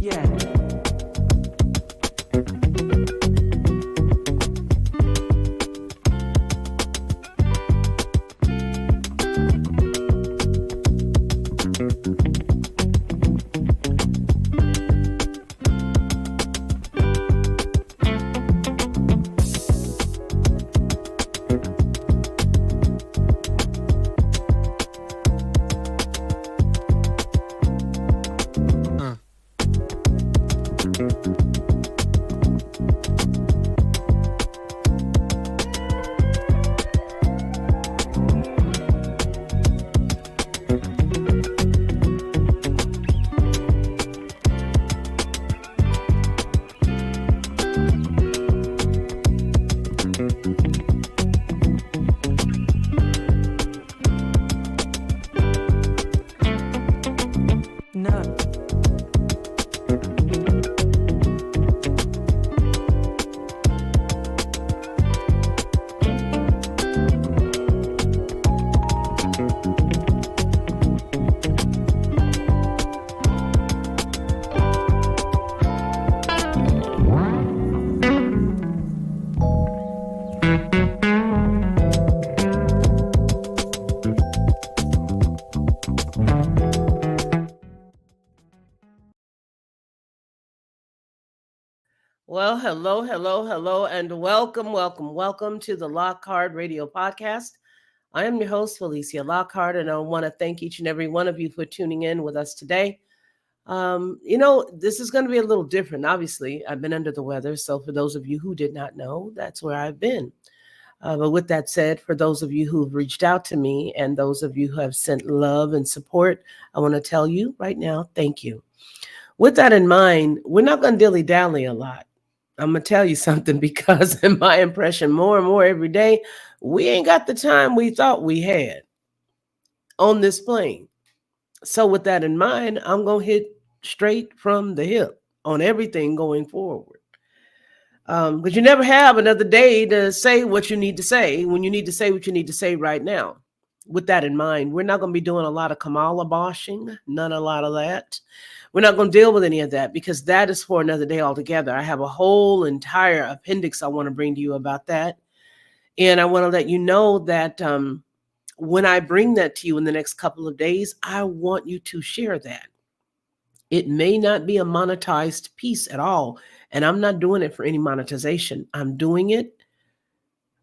Yeah. No. Well, hello, and welcome to the Lockhart Radio Podcast. I am your host, Felicia Lockhart, and I want to thank each and every one of you for tuning in with us today. This is going to be a little different. Obviously, I've been under the weather, so for those of you who did not know, that's where I've been. But with that said, for those of you who've reached out to me and those of you who have sent love and support, I want to tell you right now, thank you. With that in mind, we're not going to dilly-dally a lot. I'm going to tell you something because in my impression, more and more every day, we ain't got the time we thought we had on this plane. So with that in mind, I'm going to hit straight from the hip on everything going forward. Because you never have another day to say what you need to say when you need to say what you need to say right now. With that in mind, we're not going to be doing a lot of Kamala bashing, not a lot of that. We're not going to deal with any of that because that is for another day altogether. I have a whole entire appendix I want to bring to you about that. And I want to let you know that when I bring that to you in the next couple of days, I want you to share that. It may not be a monetized piece at all. And I'm not doing it for any monetization. I'm doing it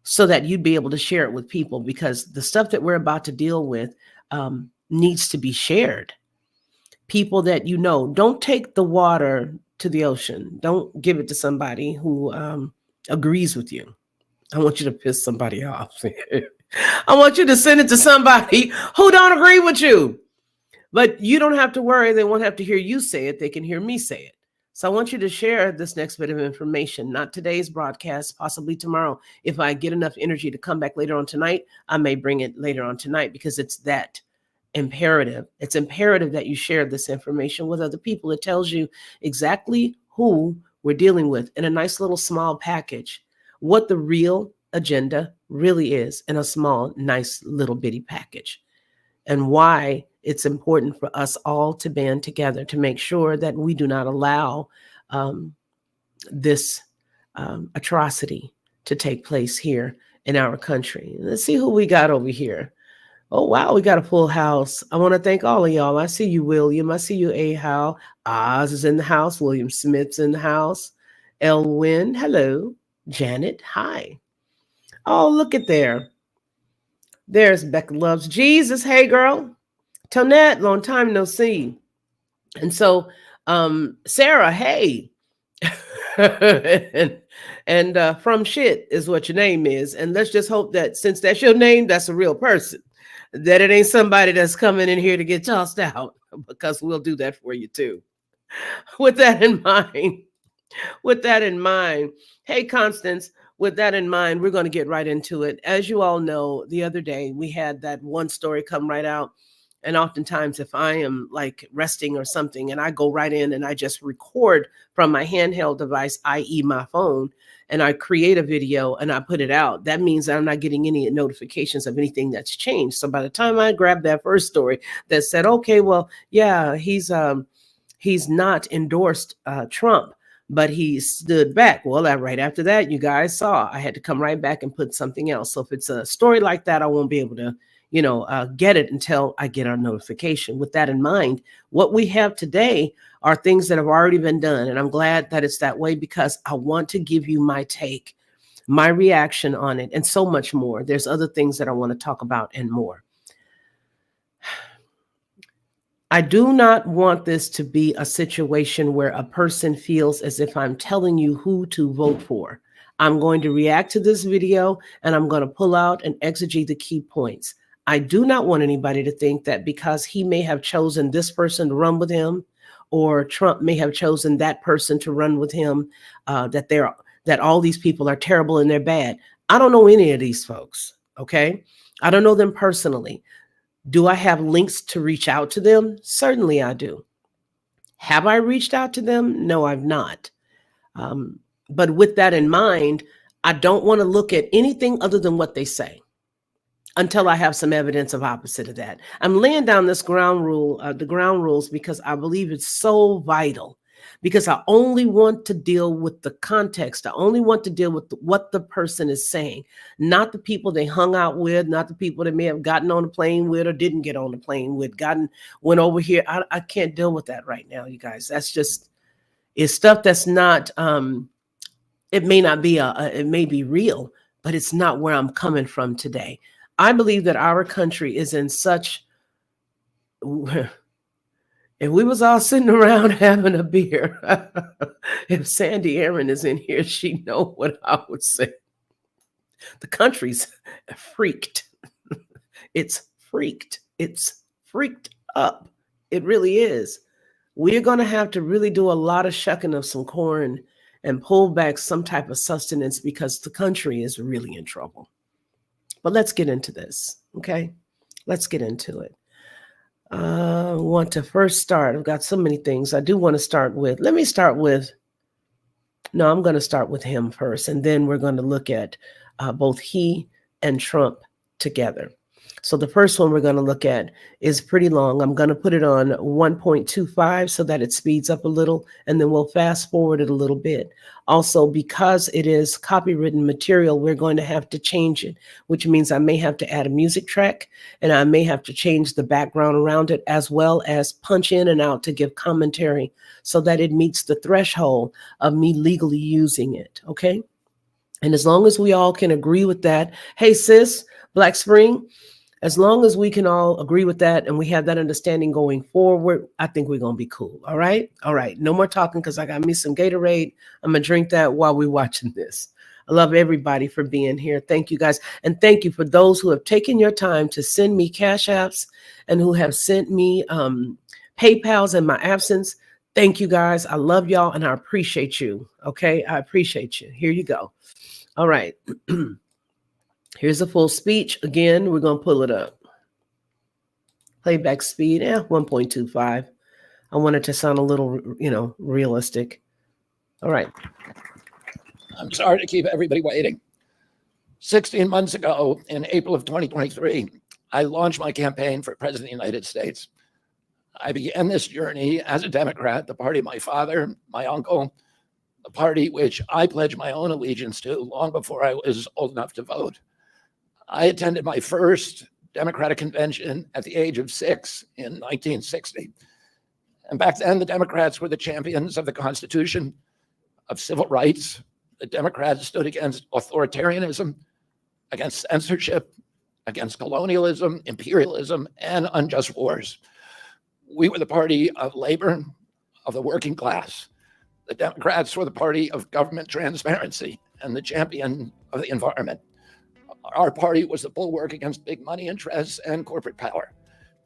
so that you'd be able to share it with people because the stuff that we're about to deal with needs to be shared. People that you know, don't take the water to the ocean. Don't give it to somebody who agrees with you. I want you to piss somebody off. I want you to send it to somebody who don't agree with you. But you don't have to worry. They won't have to hear you say it. They can hear me say it. So I want you to share this next bit of information, not today's broadcast, possibly tomorrow. If I get enough energy to come back later on tonight, I may bring it later on tonight because it's that imperative. It's imperative that you share this information with other people. It tells you exactly who we're dealing with in a nice little small package, what the real agenda really is in a small, nice little bitty package, and why it's important for us all to band together to make sure that we do not allow this atrocity to take place here in our country. Let's see who we got over here. Oh, wow, we got a full house. I want to thank all of y'all. I see you, William. I see you, Ahau. Oz is in the house. William Smith's in the house. Elwin, hello. Janet, hi. Oh, look at there. There's Becca Loves Jesus. Hey, girl. Tonette, long time no see. And so, Sarah, hey. and from shit is what your name is. And let's just hope that since that's your name, that's a real person. That it ain't somebody that's coming in here to get tossed out, because we'll do that for you too. With that in mind, hey, Constance, with that in mind, we're going to get right into it. As you all know, the other day we had that one story come right out. And oftentimes if I am like resting or something and I go right in and I just record from my handheld device, i.e. my phone, and I create a video and I put it out, that means I'm not getting any notifications of anything that's changed. So by the time I grabbed that first story that said, okay, well, yeah, he's he's not endorsed Trump, but he stood back. Well, right after that, you guys saw I had to come right back and put something else. So if it's a story like that, I won't be able to, get it until I get our notification. With that in mind, what we have today are things that have already been done. And I'm glad that it's that way because I want to give you my take, my reaction on it, and so much more. There's other things that I want to talk about and more. I do not want this to be a situation where a person feels as if I'm telling you who to vote for. I'm going to react to this video and I'm going to pull out and exegete the key points. I do not want anybody to think that because he may have chosen this person to run with him, or Trump may have chosen that person to run with him, that all these people are terrible and they're bad. I don't know any of these folks, okay? I don't know them personally. Do I have links to reach out to them? Certainly I do. Have I reached out to them? No, I've not. But with that in mind, I don't want to look at anything other than what they say until I have some evidence of opposite of that. I'm laying down this ground rule, the ground rules, because I believe it's so vital. Because I only want to deal with the context. I only want to deal with what the person is saying, not the people they hung out with, not the people that may have gotten on the plane with or didn't get on the plane with, went over here. I can't deal with that right now, you guys. That's just, it's stuff that's not, it may not be, it may be real, but it's not where I'm coming from today. I believe that our country is in such, if we was all sitting around having a beer, if Sandy Aaron is in here, she know what I would say. The country's freaked. It's freaked. It's freaked up. It really is. We're going to have to really do a lot of shucking of some corn and pull back some type of sustenance because the country is really in trouble. But let's get into this, okay? Let's get into it. I want to first start. I've got so many things I do want to start with. I'm going to start with him first, and then we're going to look at both he and Trump together. So the first one we're going to look at is pretty long. I'm going to put it on 1.25 so that it speeds up a little, and then we'll fast forward it a little bit. Also, because it is copywritten material, we're going to have to change it, which means I may have to add a music track, and I may have to change the background around it, as well as punch in and out to give commentary so that it meets the threshold of me legally using it, okay? And as long as we all can agree with that, hey, sis, Black Spring, as long as we can all agree with that and we have that understanding going forward, I think we're going to be cool. All right. All right. No more talking because I got me some Gatorade. I'm going to drink that while we're watching this. I love everybody for being here. Thank you, guys. And thank you for those who have taken your time to send me Cash Apps and who have sent me PayPals in my absence. Thank you, guys. I love y'all and I appreciate you. Okay. I appreciate you. Here you go. All right. Here's a full speech. Again, we're going to pull it up. Playback speed, 1.25. I want it to sound a little, realistic. All right. I'm sorry to keep everybody waiting. 16 months ago, in April of 2023, I launched my campaign for President of the United States. I began this journey as a Democrat, the party of my father, my uncle, the party which I pledged my own allegiance to long before I was old enough to vote. I attended my first Democratic convention at the age of 6 in 1960. And back then, the Democrats were the champions of the Constitution, of civil rights. The Democrats stood against authoritarianism, against censorship, against colonialism, imperialism, and unjust wars. We were the party of labor, of the working class. The Democrats were the party of government transparency and the champion of the environment. Our party was the bulwark against big money interests and corporate power.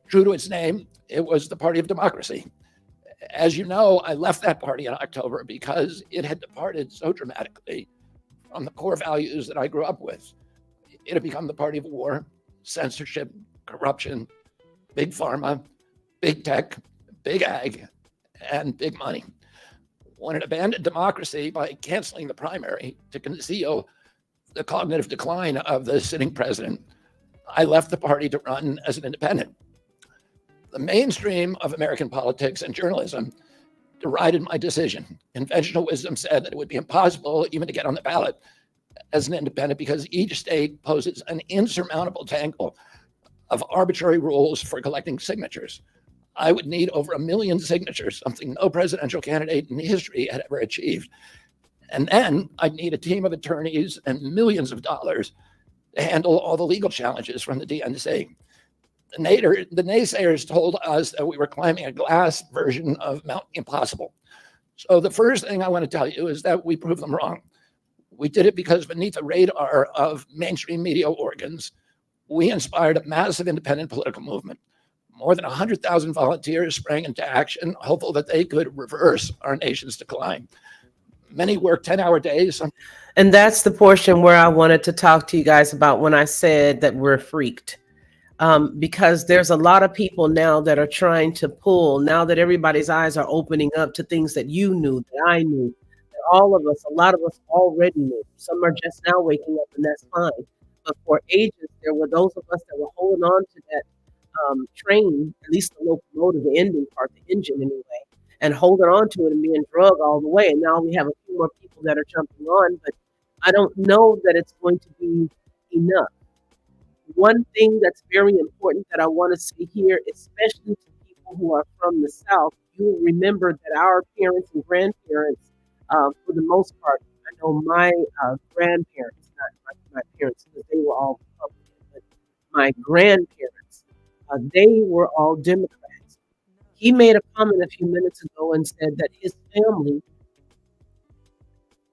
True to its name, it was the party of democracy. As you know, I left that party in October because it had departed so dramatically from the core values that I grew up with. It had become the party of war, censorship, corruption, big pharma, big tech, big ag, and big money. When it abandoned democracy by canceling the primary to conceal the cognitive decline of the sitting president, I left the party to run as an independent. The mainstream of American politics and journalism derided my decision. Conventional wisdom said that it would be impossible even to get on the ballot as an independent because each state poses an insurmountable tangle of arbitrary rules for collecting signatures. I would need over 1 million signatures, something no presidential candidate in history had ever achieved. And then I'd need a team of attorneys and millions of dollars to handle all the legal challenges from the DNC. The naysayers told us that we were climbing a glass version of Mount Impossible. So the first thing I want to tell you is that we proved them wrong. We did it because beneath the radar of mainstream media organs, we inspired a massive independent political movement. More than 100,000 volunteers sprang into action, hopeful that they could reverse our nation's decline. Many work 10-hour days. And that's the portion where I wanted to talk to you guys about when I said that we're freaked. Because there's a lot of people now that are trying to pull, now that everybody's eyes are opening up to things that you knew, that I knew, that all of us, a lot of us already knew. Some are just now waking up, and that's fine. But for ages, there were those of us that were holding on to that train, at least the locomotive, the ending part, the engine anyway, and holding on to it and being drugged all the way. And now we have a few more people that are jumping on, but I don't know that it's going to be enough. One thing that's very important that I want to say here, especially to people who are from the South, you will remember that our parents and grandparents, for the most part, I know my grandparents, not my parents, because they were all Republican, but my grandparents, they were all Democrats. He made a comment a few minutes ago and said that his family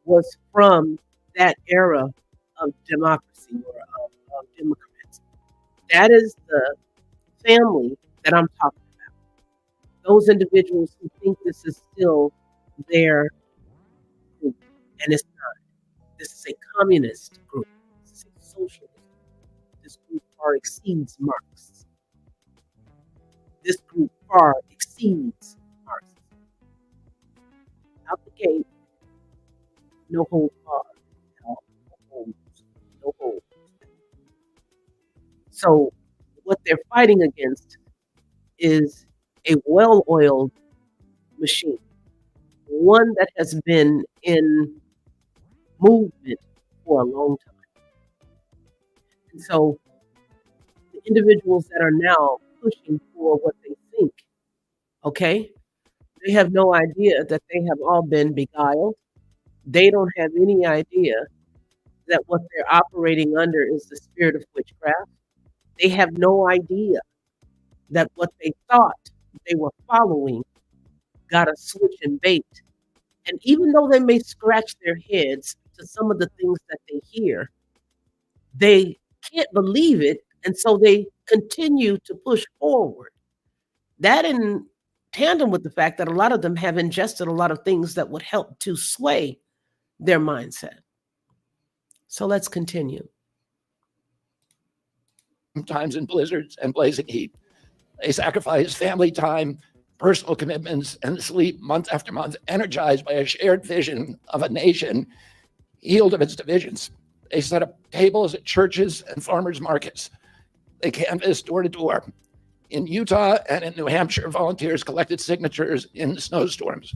was from that era of democracy or of Democrats. That is the family that I'm talking about. Those individuals who think this is still their group, and it's not. This is a communist group. This is a socialist group. This group far exceeds Marx. This group far exceeds Marx. Out the gate, no holds barred. No holds. No holds. So what they're fighting against is a well-oiled machine, one that has been in movement for a long time. And so the individuals that are now pushing for what they think, okay, they have no idea that they have all been beguiled. They don't have any idea that what they're operating under is the spirit of witchcraft. They have no idea that what they thought they were following got a switch and bait. And even though they may scratch their heads to some of the things that they hear, they can't believe it. And so they continue to push forward. That in tandem with the fact that a lot of them have ingested a lot of things that would help to sway their mindset. So let's continue. Sometimes in blizzards and blazing heat. They sacrifice family time, personal commitments, and sleep month after month, energized by a shared vision of a nation healed of its divisions. They set up tables at churches and farmers markets. They canvassed door to door. In Utah and in New Hampshire, volunteers collected signatures in snowstorms,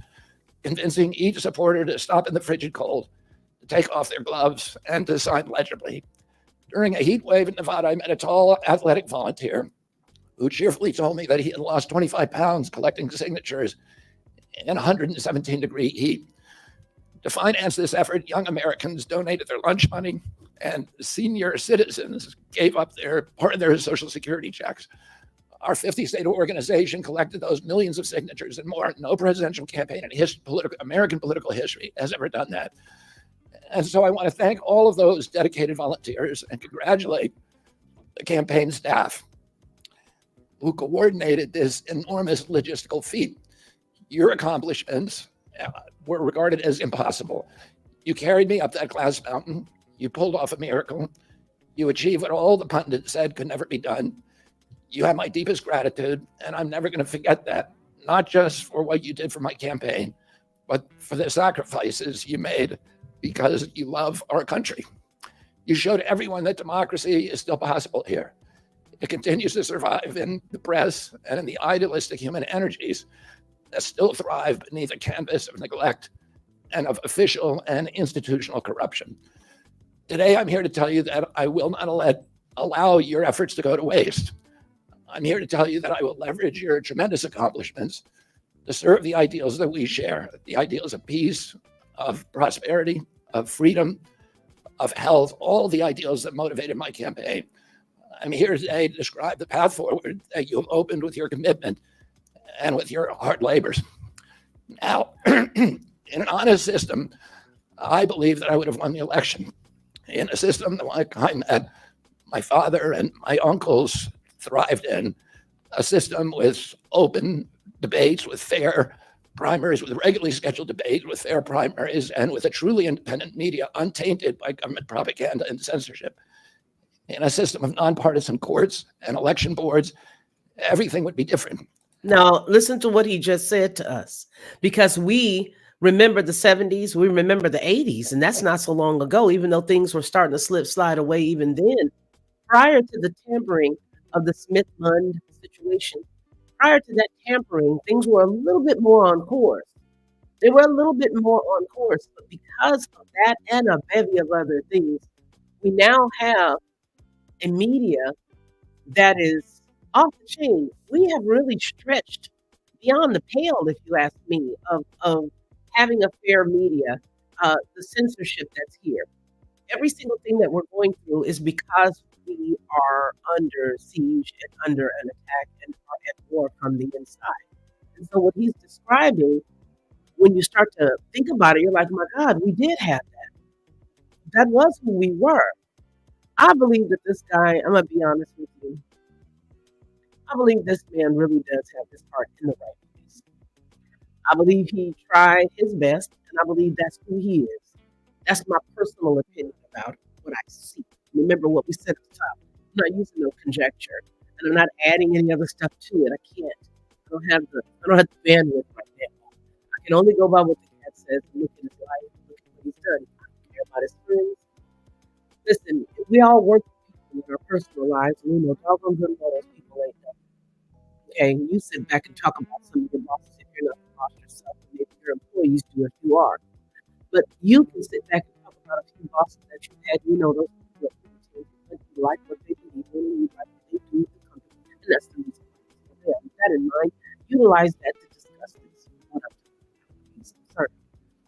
convincing each supporter to stop in the frigid cold, to take off their gloves, and to sign legibly. During a heat wave in Nevada, I met a tall, athletic volunteer who cheerfully told me that he had lost 25 pounds collecting signatures in 117-degree heat. To finance this effort, young Americans donated their lunch money, and senior citizens gave up part of their Social Security checks. Our 50-state organization collected those millions of signatures and more. No presidential campaign in American political history has ever done that. And so I want to thank all of those dedicated volunteers and congratulate the campaign staff who coordinated this enormous logistical feat. Your accomplishments were regarded as impossible. You carried me up that glass mountain. You pulled off a miracle. You achieved what all the pundits said could never be done. You have my deepest gratitude, and I'm never going to forget that, not just for what you did for my campaign, but for the sacrifices you made because you love our country. You showed everyone that democracy is still possible here. It continues to survive in the press and in the idealistic human energies that still thrive beneath a canvas of neglect and of official and institutional corruption. Today, I'm here to tell you that I will not allow your efforts to go to waste. I'm here to tell you that I will leverage your tremendous accomplishments to serve the ideals that we share, the ideals of peace, of prosperity, of freedom, of health, all the ideals that motivated my campaign. I'm here today to describe the path forward that you've opened with your commitment and with your hard labors. Now, in an honest system, I believe that I would have won the election. In a system the like kind that my father and my uncles thrived in, a system with open debates, with fair primaries, with regularly scheduled debates, with fair primaries, and with a truly independent media untainted by government propaganda and censorship. In a system of nonpartisan courts and election boards, everything would be different. Now, listen to what he just said to us, because we remember the 70s, we remember the 80s, and that's not so long ago, even though things were starting to slide away even then. Prior to the tampering of the Smith-Lund situation, prior to that tampering, things were a little bit more on course. They were a little bit more on course, but because of that and a bevy of other things, we now have a media that is off the chain. We have really stretched beyond the pale, if you ask me, of having a fair media, the censorship that's here. Every single thing that we're going through is because we are under siege and under an attack and are at war from the inside. And so what he's describing, when you start to think about it, you're like, my God, we did have that. That was who we were. I believe that this guy, I'm going to be honest with you, I believe this man really does have his heart in the right place. I believe he tried his best, and I believe that's who he is. That's my personal opinion about what I see. Remember what we said at the top. I'm not using no conjecture, and I'm not adding any other stuff to it. I can't. I don't have the bandwidth right now. I can only go by what the cat says and look at his life, look at what he's done. I don't care about his friends. Listen, we all work with people in our personal lives, and we know doggone good well those people ain't done. Okay, you sit back and talk about some of your bosses if you're not the boss yourself, and maybe your employees do if you are. But you can sit back and talk about a few bosses that you've had. You know those people that you like what they believe in, and you like what they do with the company, and that's the reason why they're there. With that in mind, utilize that to discuss this. What I'm concerned,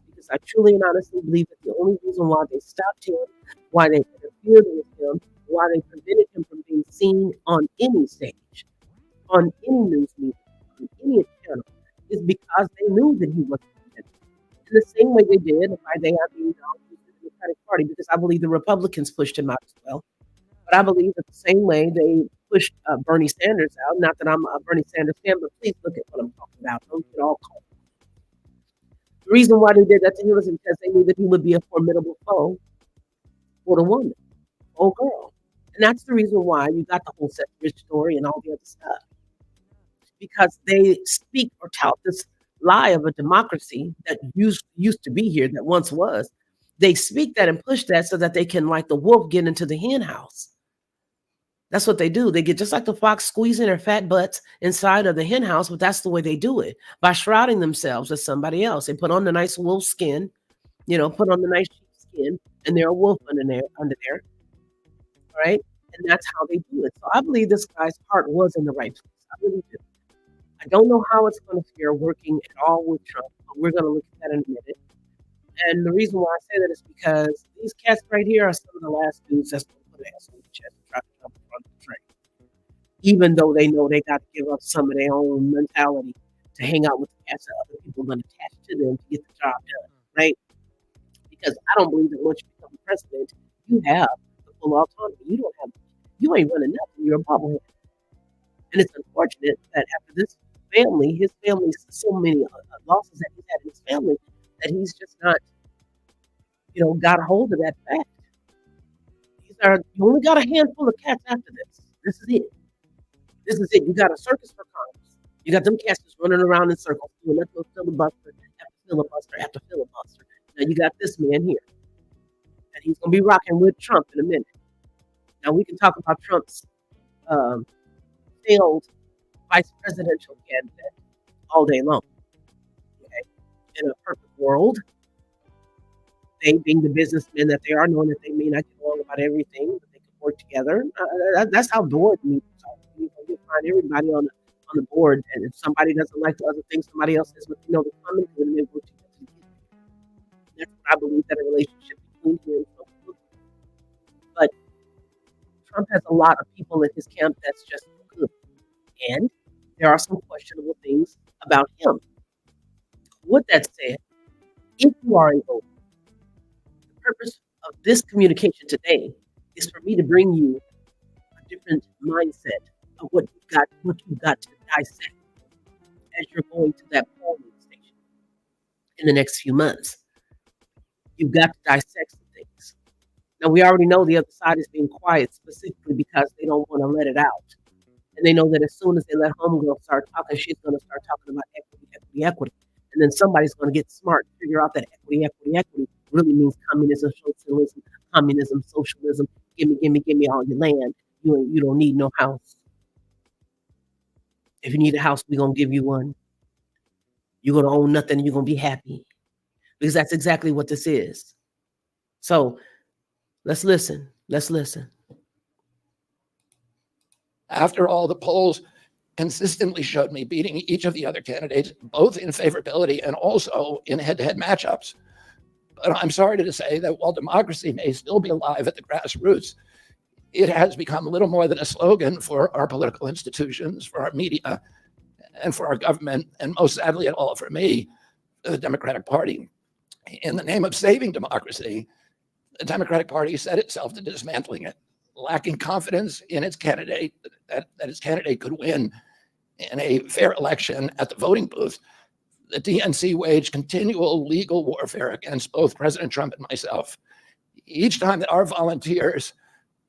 because I truly and honestly believe that the only reason why they stopped him, why they interfered with him, why they prevented him from being seen on any stage, on any news media, on any channel, is because they knew that he wasn't independent. In the same way they did, why they have the Democratic Party, because I believe the Republicans pushed him out as well. But I believe that the same way they pushed Bernie Sanders out, not that I'm a Bernie Sanders fan, but please look at what I'm talking about. Don't get all caught. The reason why they did that to him is because they knew that he would be a formidable foe for the woman, old girl. And that's the reason why you got the whole Seth Rich story and all the other stuff. Because they speak or tout this lie of a democracy that used to be here, that once was. They speak that and push that so that they can, like the wolf, get into the hen house. That's what they do. They get just like the fox squeezing their fat butts inside of the hen house, but that's the way they do it, by shrouding themselves as somebody else. They put on the nice wolf skin, put on the nice sheep skin, and they're a wolf under there, right? And that's how they do it. So I believe this guy's heart was in the right place. I really do. I don't know how it's going to fare working at all with Trump, but we're going to look at that in a minute. And the reason why I say that is because these cats right here are some of the last dudes that's going to put an ass on the chest and try to jump in front of the train. Even though they know they got to give up some of their own mentality to hang out with the cats that other people are going to attach to them to get the job done, right? Because I don't believe that once you become president, you have the full autonomy. You ain't running nothing. You're a bobblehead. And it's unfortunate that after his family's so many losses that he's had in his family, that he's just not, got a hold of that fact. You only got a handful of cats after this. This is it. This is it. You got a circus for Congress. You got them cats just running around in circles, doing that little filibuster after filibuster after filibuster. Now you got this man here, and he's going to be rocking with Trump in a minute. Now we can talk about Trump's failed vice presidential candidate all day long. in a perfect world, they being the businessmen that they are, knowing that they may not get along about everything, but they can work together. That's how board meetings are. You find everybody on the board, and if somebody doesn't like the other thing somebody else says, but they're coming to and they work together. That's what I believe that a relationship between him and Trump. But Trump has a lot of people in his camp that's just good, and there are some questionable things about him. With that said, if you are involved, the purpose of this communication today is for me to bring you a different mindset of what you've got to dissect as you're going to that polling station in the next few months. You've got to dissect some things. Now, we already know the other side is being quiet specifically because they don't want to let it out. And they know that as soon as they let homegirl start talking, she's going to start talking about equity. And then somebody's going to get smart and figure out that equity really means communism, socialism. Give me all your land. You don't need no house. If you need a house, we're going to give you one. You're going to own nothing and you're going to be happy. Because that's exactly what this is. So let's listen. After all, the polls consistently showed me beating each of the other candidates, both in favorability and also in head-to-head matchups. But I'm sorry to say that while democracy may still be alive at the grassroots, it has become little more than a slogan for our political institutions, for our media, and for our government, and most sadly of all for me, the Democratic Party. In the name of saving democracy, the Democratic Party set itself to dismantling it, lacking confidence in its candidate, that its candidate could win in a fair election at the voting booth. The DNC waged continual legal warfare against both President Trump and myself. Each time that our volunteers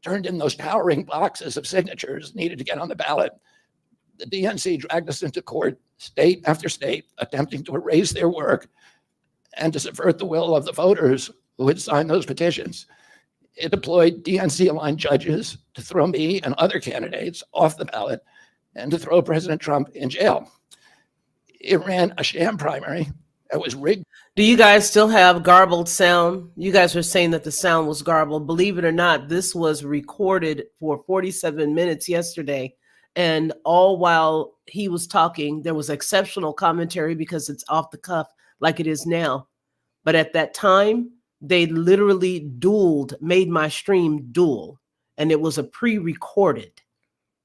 turned in those towering boxes of signatures needed to get on the ballot, the DNC dragged us into court, state after state, attempting to erase their work and to subvert the will of the voters who had signed those petitions. It deployed DNC-aligned judges to throw me and other candidates off the ballot and to throw President Trump in jail. It ran a sham primary that was rigged. Do you guys still have garbled sound? You guys were saying that the sound was garbled. Believe it or not, this was recorded for 47 minutes yesterday. And all while he was talking, there was exceptional commentary because it's off the cuff like it is now. But at that time, they literally made my stream dual. And it was a pre-recorded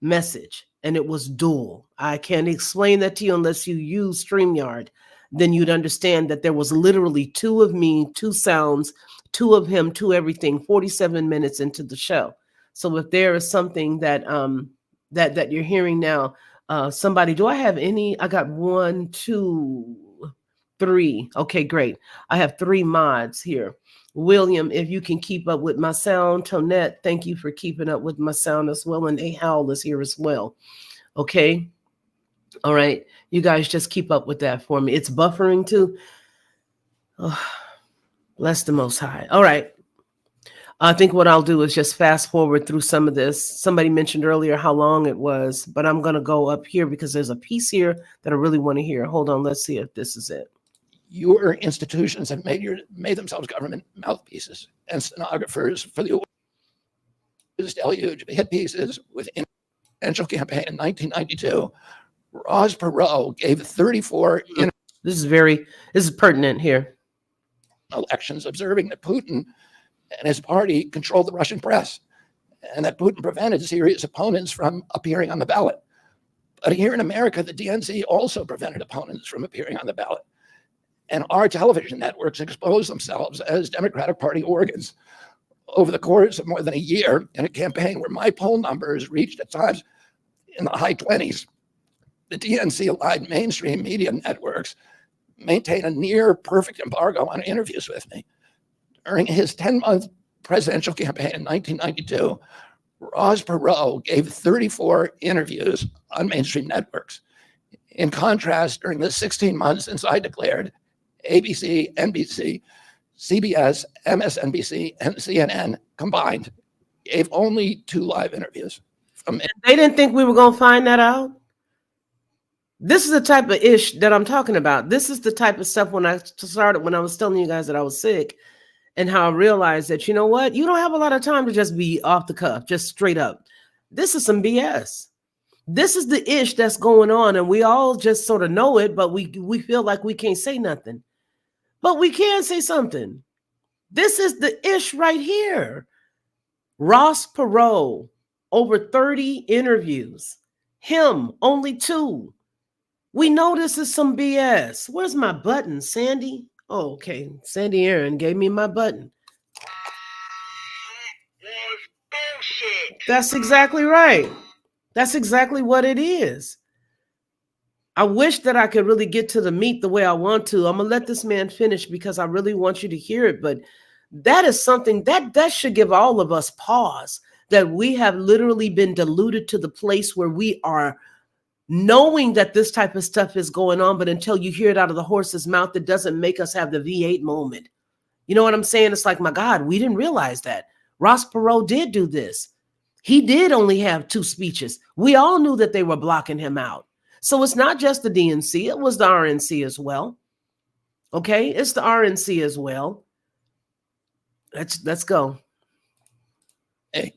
message. And it was dual. I can't explain that to you unless you use StreamYard. Then you'd understand that there was literally two of me, two sounds, two of him, two everything, 47 minutes into the show. So if there is something that that you're hearing now, somebody, do I have any? I got 1, 2, 3. Okay, great. I have 3 mods here. William, if you can keep up with my sound. Tonette, thank you for keeping up with my sound as well. And A Howl is here as well. Okay. All right. You guys just keep up with that for me. It's buffering too. Oh, bless the Most High. All right. I think what I'll do is just fast forward through some of this. Somebody mentioned earlier how long it was, but I'm going to go up here because there's a piece here that I really want to hear. Hold on. Let's see if this is it. Your institutions have made themselves government mouthpieces and stenographers for the deluge of hit pieces within the presidential campaign in 1992. Roz Perot gave 34 This is pertinent here. Elections, observing that Putin and his party controlled the Russian press and that Putin prevented serious opponents from appearing on the ballot. But here in America, the DNC also prevented opponents from appearing on the ballot. And our television networks exposed themselves as Democratic Party organs over the course of more than a year in a campaign where my poll numbers reached at times in the high 20s. The DNC-aligned mainstream media networks maintain a near perfect embargo on interviews with me. During his 10-month presidential campaign in 1992, Roz Perot gave 34 interviews on mainstream networks. In contrast, during the 16 months since I declared, ABC, NBC, CBS, MSNBC, and CNN combined gave only 2 live interviews. They didn't think we were going to find that out? This is the type of ish that I'm talking about. This is the type of stuff when I was telling you guys that I was sick, and how I realized that, you know what? You don't have a lot of time to just be off the cuff, just straight up. This is some BS. This is the ish that's going on, and we all just sort of know it, but we feel like we can't say nothing. But we can say something. This is the ish right here. Ross Perot, over 30 interviews. Him, only 2. We know this is some BS. Where's my button, Sandy? Oh, okay. Sandy Aaron gave me my button. That's exactly right. That's exactly what it is. I wish that I could really get to the meat the way I want to. I'm going to let this man finish because I really want you to hear it. But that is something that should give all of us pause, that we have literally been deluded to the place where we are knowing that this type of stuff is going on. But until you hear it out of the horse's mouth, it doesn't make us have the V8 moment. You know what I'm saying? It's like, my God, we didn't realize that. Ross Perot did do this. He did only have 2 speeches. We all knew that they were blocking him out. So it's not just the DNC, it was the RNC as well. Okay, it's the RNC as well. Let's go. Hey,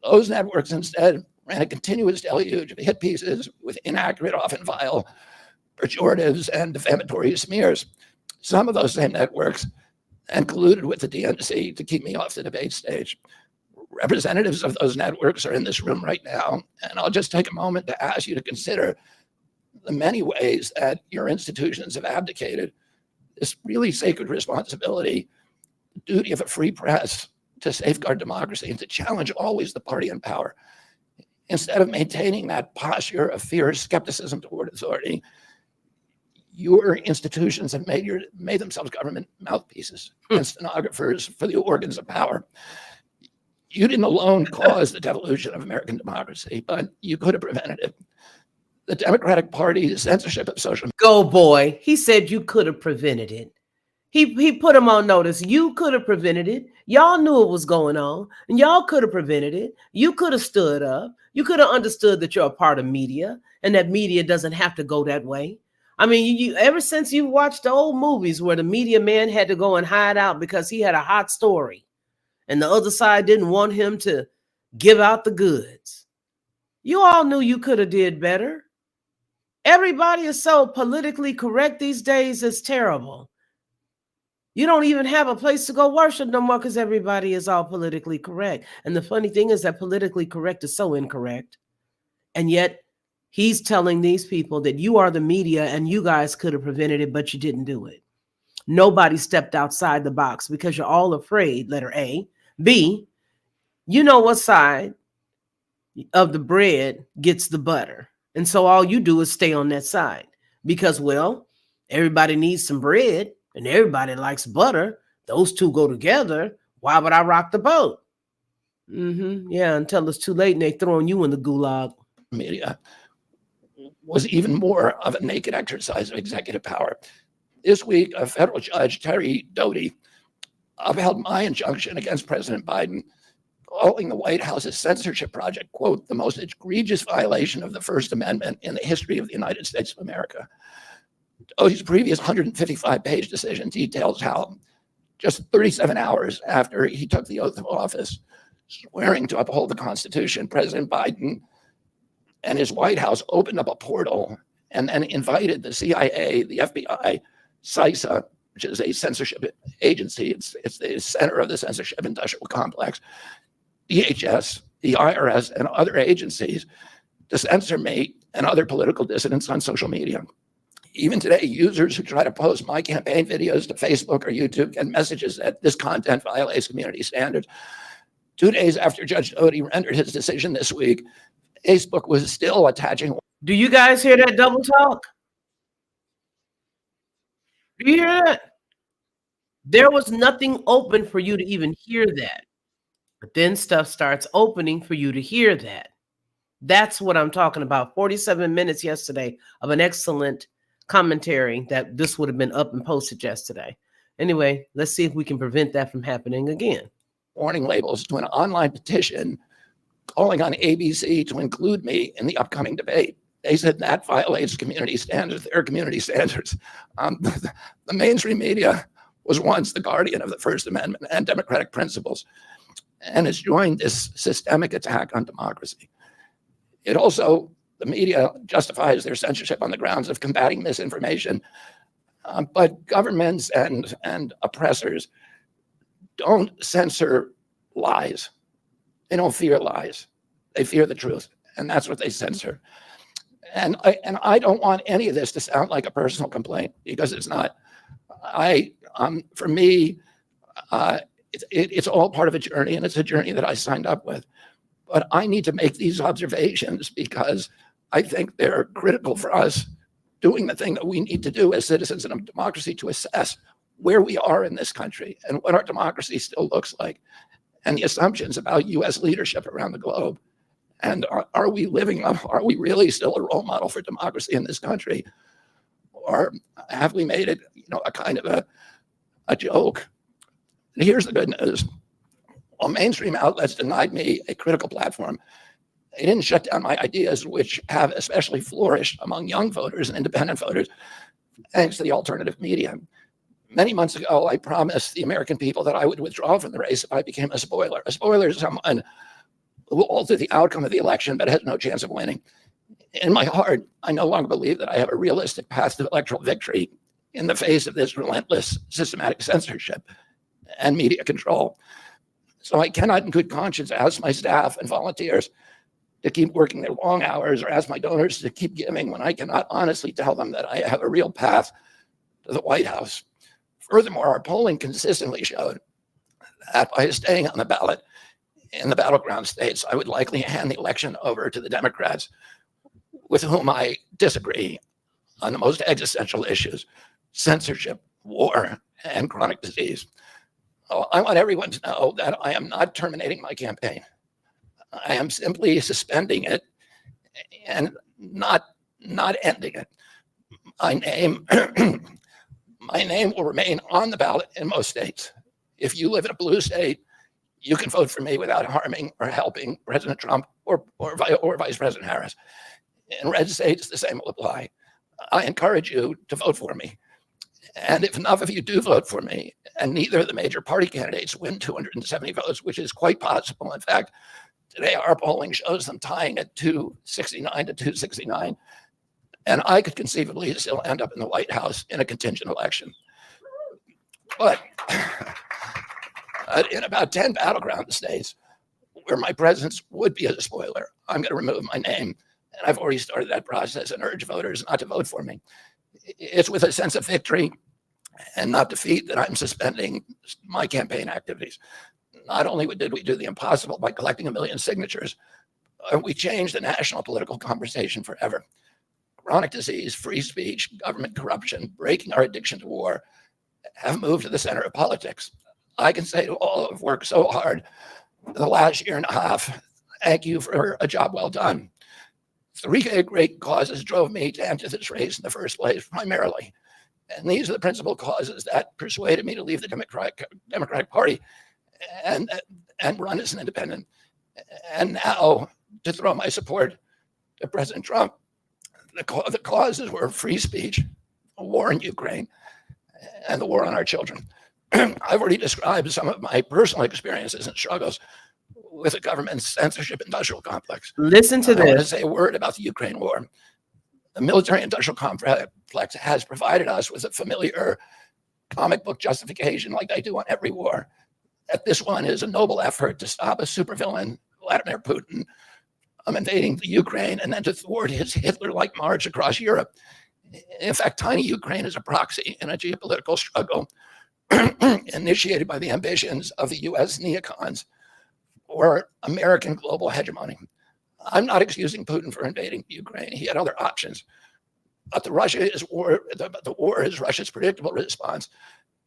those networks instead ran a continuous deluge of hit pieces with inaccurate, often vile, pejoratives and defamatory smears. Some of those same networks and colluded with the DNC to keep me off the debate stage. Representatives of those networks are in this room right now, and I'll just take a moment to ask you to consider the many ways that your institutions have abdicated this really sacred responsibility, duty of a free press to safeguard democracy and to challenge always the party in power. Instead of maintaining that posture of fear, skepticism toward authority, your institutions have made themselves government mouthpieces and stenographers for the organs of power. You didn't alone cause the devolution of American democracy, but you could have prevented it. The Democratic Party's censorship of social media. Go, boy. He said you could have prevented it. He put him on notice. You could have prevented it. Y'all knew it was going on, and y'all could have prevented it. You could have stood up. You could have understood that you're a part of media, and that media doesn't have to go that way. I mean, you ever since you watched the old movies where the media man had to go and hide out because he had a hot story, and the other side didn't want him to give out the goods. You all knew you could have did better. Everybody is so politically correct these days, it's terrible. You don't even have a place to go worship no more because everybody is all politically correct. And the funny thing is that politically correct is so incorrect. And yet he's telling these people that you are the media and you guys could have prevented it, but you didn't do it. Nobody stepped outside the box because you're all afraid, letter A. B, you know what side of the bread gets the butter. And so all you do is stay on that side because, well, everybody needs some bread and everybody likes butter. Those two go together. Why would I rock the boat? Yeah, until it's too late and they're throwing you in the gulag. Media was even more of a naked exercise of executive power. This week, a federal judge, Terry Doty, upheld my injunction against President Biden, calling the White House's censorship project, quote, the most egregious violation of the First Amendment in the history of the United States of America. Doty's previous 155-page decision details how just 37 hours after he took the oath of office, swearing to uphold the Constitution, President Biden and his White House opened up a portal and then invited the CIA, the FBI, CISA, which is a censorship agency. It's the center of the censorship industrial complex, DHS, the IRS, and other agencies to censor me and other political dissidents on social media. Even today, users who try to post my campaign videos to Facebook or YouTube get messages that this content violates community standards. 2 days after Judge Doty rendered his decision this week, Facebook was still attaching. Do you guys hear that double talk? Do you hear that? There was nothing open for you to even hear that. But then stuff starts opening for you to hear that. That's what I'm talking about. 47 minutes yesterday of an excellent commentary that this would have been up and posted yesterday. Anyway, let's see if we can prevent that from happening again. Warning labels to an online petition calling on ABC to include me in the upcoming debate. They said that violates community standards, their community standards. The mainstream media was once the guardian of the First Amendment and democratic principles, and has joined this systemic attack on democracy. It also, the media justifies their censorship on the grounds of combating misinformation, but governments and oppressors don't censor lies. They don't fear lies. They fear the truth, and that's what they censor. And I don't want any of this to sound like a personal complaint, because it's not. For me, it's all part of a journey, and it's a journey that I signed up with. But I need to make these observations because I think they're critical for us doing the thing that we need to do as citizens in a democracy to assess where we are in this country and what our democracy still looks like, and the assumptions about U.S. leadership around the globe. And are we living up? Are we really still a role model for democracy in this country? Or have we made it, a kind of a joke? And here's the good news. While mainstream outlets denied me a critical platform, they didn't shut down my ideas, which have especially flourished among young voters and independent voters, thanks to the alternative media. Many months ago, I promised the American people that I would withdraw from the race if I became a spoiler. A spoiler is someone who will alter the outcome of the election but has no chance of winning. In my heart, I no longer believe that I have a realistic path to electoral victory in the face of this relentless systematic censorship and media control. So I cannot in good conscience ask my staff and volunteers to keep working their long hours or ask my donors to keep giving when I cannot honestly tell them that I have a real path to the White House. Furthermore, our polling consistently showed that by staying on the ballot in the battleground states, I would likely hand the election over to the Democrats, with whom I disagree on the most existential issues: censorship, war, and chronic disease. I want everyone to know that I am not terminating my campaign. I am simply suspending it and not ending it. My name, my name will remain on the ballot in most states. If you live in a blue state, you can vote for me without harming or helping President Trump or Vice President Harris. In red states, the same will apply. I encourage you to vote for me. And if enough of you do vote for me, and neither of the major party candidates win 270 votes, which is quite possible. In fact, today our polling shows them tying at 269 to 269. And I could conceivably still end up in the White House in a contingent election. But in about 10 battleground states where my presence would be a spoiler, I'm going to remove my name. And I've already started that process and urge voters not to vote for me. It's with a sense of victory and not defeat that I'm suspending my campaign activities. Not only did we do the impossible by collecting 1 million signatures, we changed the national political conversation forever. Chronic disease, free speech, government corruption, breaking our addiction to war have moved to the center of politics. I can say to all who have worked so hard the last year and a half, thank you for a job well done. 3 great causes drove me to enter this race in the first place, primarily. And these are the principal causes that persuaded me to leave the Democratic Party and run as an independent. And now to throw my support to President Trump. The causes were free speech, a war in Ukraine, and the war on our children. I've already described some of my personal experiences and struggles with the government's censorship industrial complex. Listen to I want to this. say a word about the Ukraine war. The military industrial complex has provided us with a familiar comic book justification, like they do on every war, that this one is a noble effort to stop a supervillain, Vladimir Putin, invading the Ukraine and then to thwart his Hitler-like march across Europe. In fact, tiny Ukraine is a proxy in a geopolitical struggle initiated by the ambitions of the U.S. neocons or American global hegemony. I'm not excusing Putin for invading Ukraine. He had other options. But the war is Russia's predictable response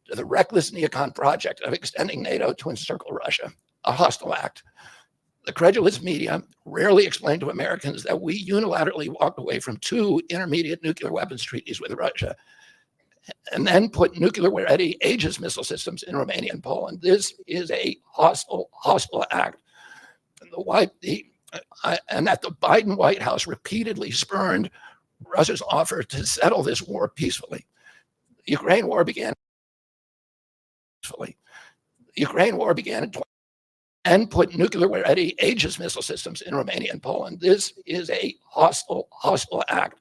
to the reckless neocon project of extending NATO to encircle Russia, a hostile act. The credulous media rarely explain to Americans that we unilaterally walked away from 2 intermediate nuclear weapons treaties with Russia and then put nuclear-ready Aegis missile systems in Romania and Poland. This is a hostile act. and that the Biden White House repeatedly spurned Russia's offer to settle this war peacefully. The Ukraine war began peacefully. The Ukraine war began in and put nuclear-ready Aegis missile systems in Romania and Poland. This is a hostile act.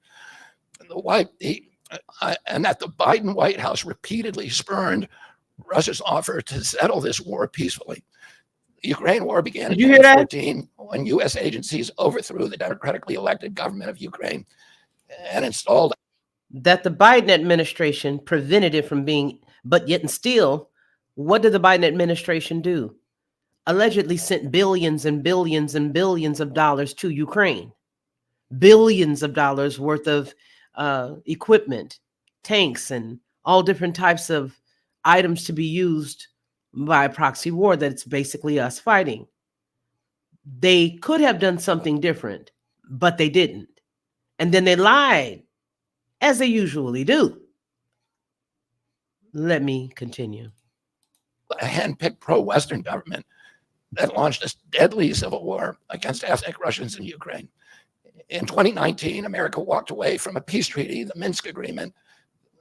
And that the Biden White House repeatedly spurned Russia's offer to settle this war peacefully. The Ukraine war began in 2014 when U.S. agencies overthrew the democratically elected government of Ukraine and installed. That the Biden administration prevented it from being, but yet and still, what did the Biden administration do? Allegedly sent billions and billions and billions of dollars to Ukraine. Billions of dollars worth of equipment, tanks, and all different types of items to be used by a proxy war that's basically us fighting. They could have done something different, but they didn't. And then they lied, as they usually do. Let me continue. A hand-picked pro-Western government that launched a deadly civil war against ethnic Russians in Ukraine. In 2019, America walked away from a peace treaty, the Minsk Agreement,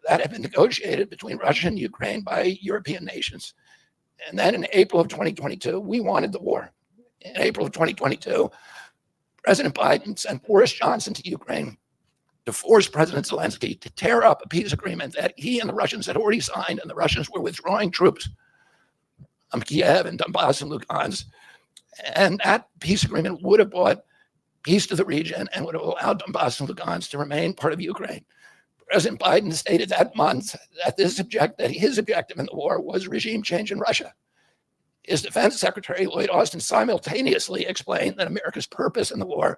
that had been negotiated between Russia and Ukraine by European nations. And then in April of 2022, we wanted the war. In April of 2022, President Biden sent Boris Johnson to Ukraine to force President Zelensky to tear up a peace agreement that he and the Russians had already signed, and the Russians were withdrawing troops from Kiev and Donbass and Lugansk. And that peace agreement would have brought peace to the region and would have allowed Donbass and Lugansk to remain part of Ukraine. President Biden stated that month that his objective in the war was regime change in Russia. His Defense Secretary, Lloyd Austin, simultaneously explained that America's purpose in the war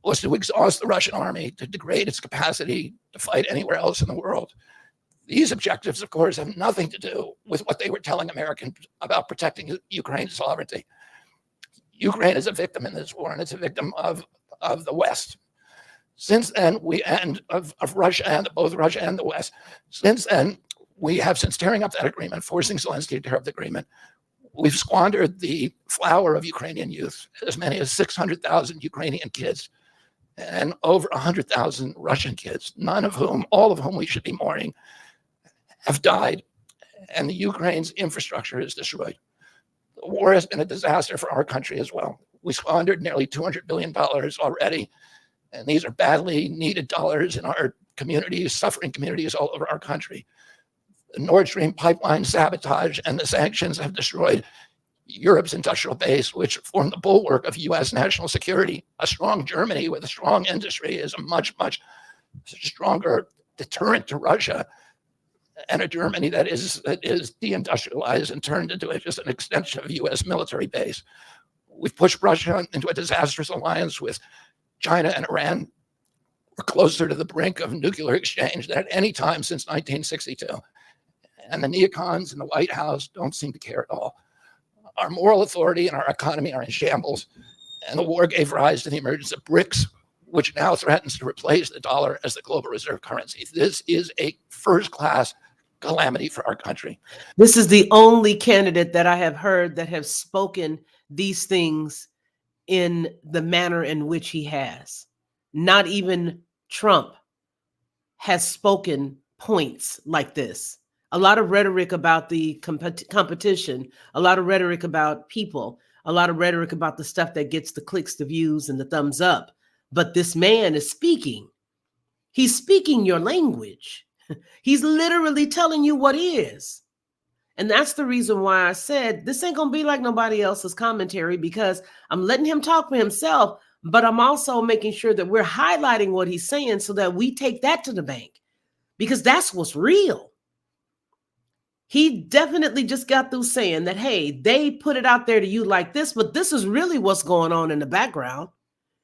was to exhaust the Russian army, to degrade its capacity to fight anywhere else in the world. These objectives, of course, have nothing to do with what they were telling Americans about protecting Ukraine's sovereignty. Ukraine is a victim in this war, and it's a victim of the West. Since then, of Russia and both Russia and the West. Since then, we have, since tearing up that agreement, forcing Zelensky to tear up the agreement, we've squandered the flower of Ukrainian youth, as many as 600,000 Ukrainian kids, and over 100,000 Russian kids, all of whom we should be mourning, have died, and the Ukraine's infrastructure is destroyed. The war has been a disaster for our country as well. We squandered nearly $200 billion already, and these are badly needed dollars in our communities, suffering communities all over our country. The Nord Stream pipeline sabotage and the sanctions have destroyed Europe's industrial base, which formed the bulwark of U.S. national security. A strong Germany with a strong industry is a much, much stronger deterrent to Russia, and a Germany that is deindustrialized and turned into just an extension of a U.S. military base. We've pushed Russia into a disastrous alliance with China and Iran. We're closer to the brink of nuclear exchange than at any time since 1962. And the neocons in the White House don't seem to care at all. Our moral authority and our economy are in shambles, and the war gave rise to the emergence of BRICS, which now threatens to replace the dollar as the global reserve currency. This is a first-class calamity for our country. This is the only candidate that I have heard that have spoken these things in the manner in which he has. Not even Trump has spoken points like this. A lot of rhetoric about the competition, a lot of rhetoric about people, a lot of rhetoric about the stuff that gets the clicks, the views, and the thumbs up. But this man is speaking. He's speaking your language. He's literally telling you what is. And that's the reason why I said this ain't going to be like nobody else's commentary, because I'm letting him talk for himself, but I'm also making sure that we're highlighting what he's saying so that we take that to the bank, because that's what's real. He definitely just got through saying that, hey, they put it out there to you like this, but this is really what's going on in the background.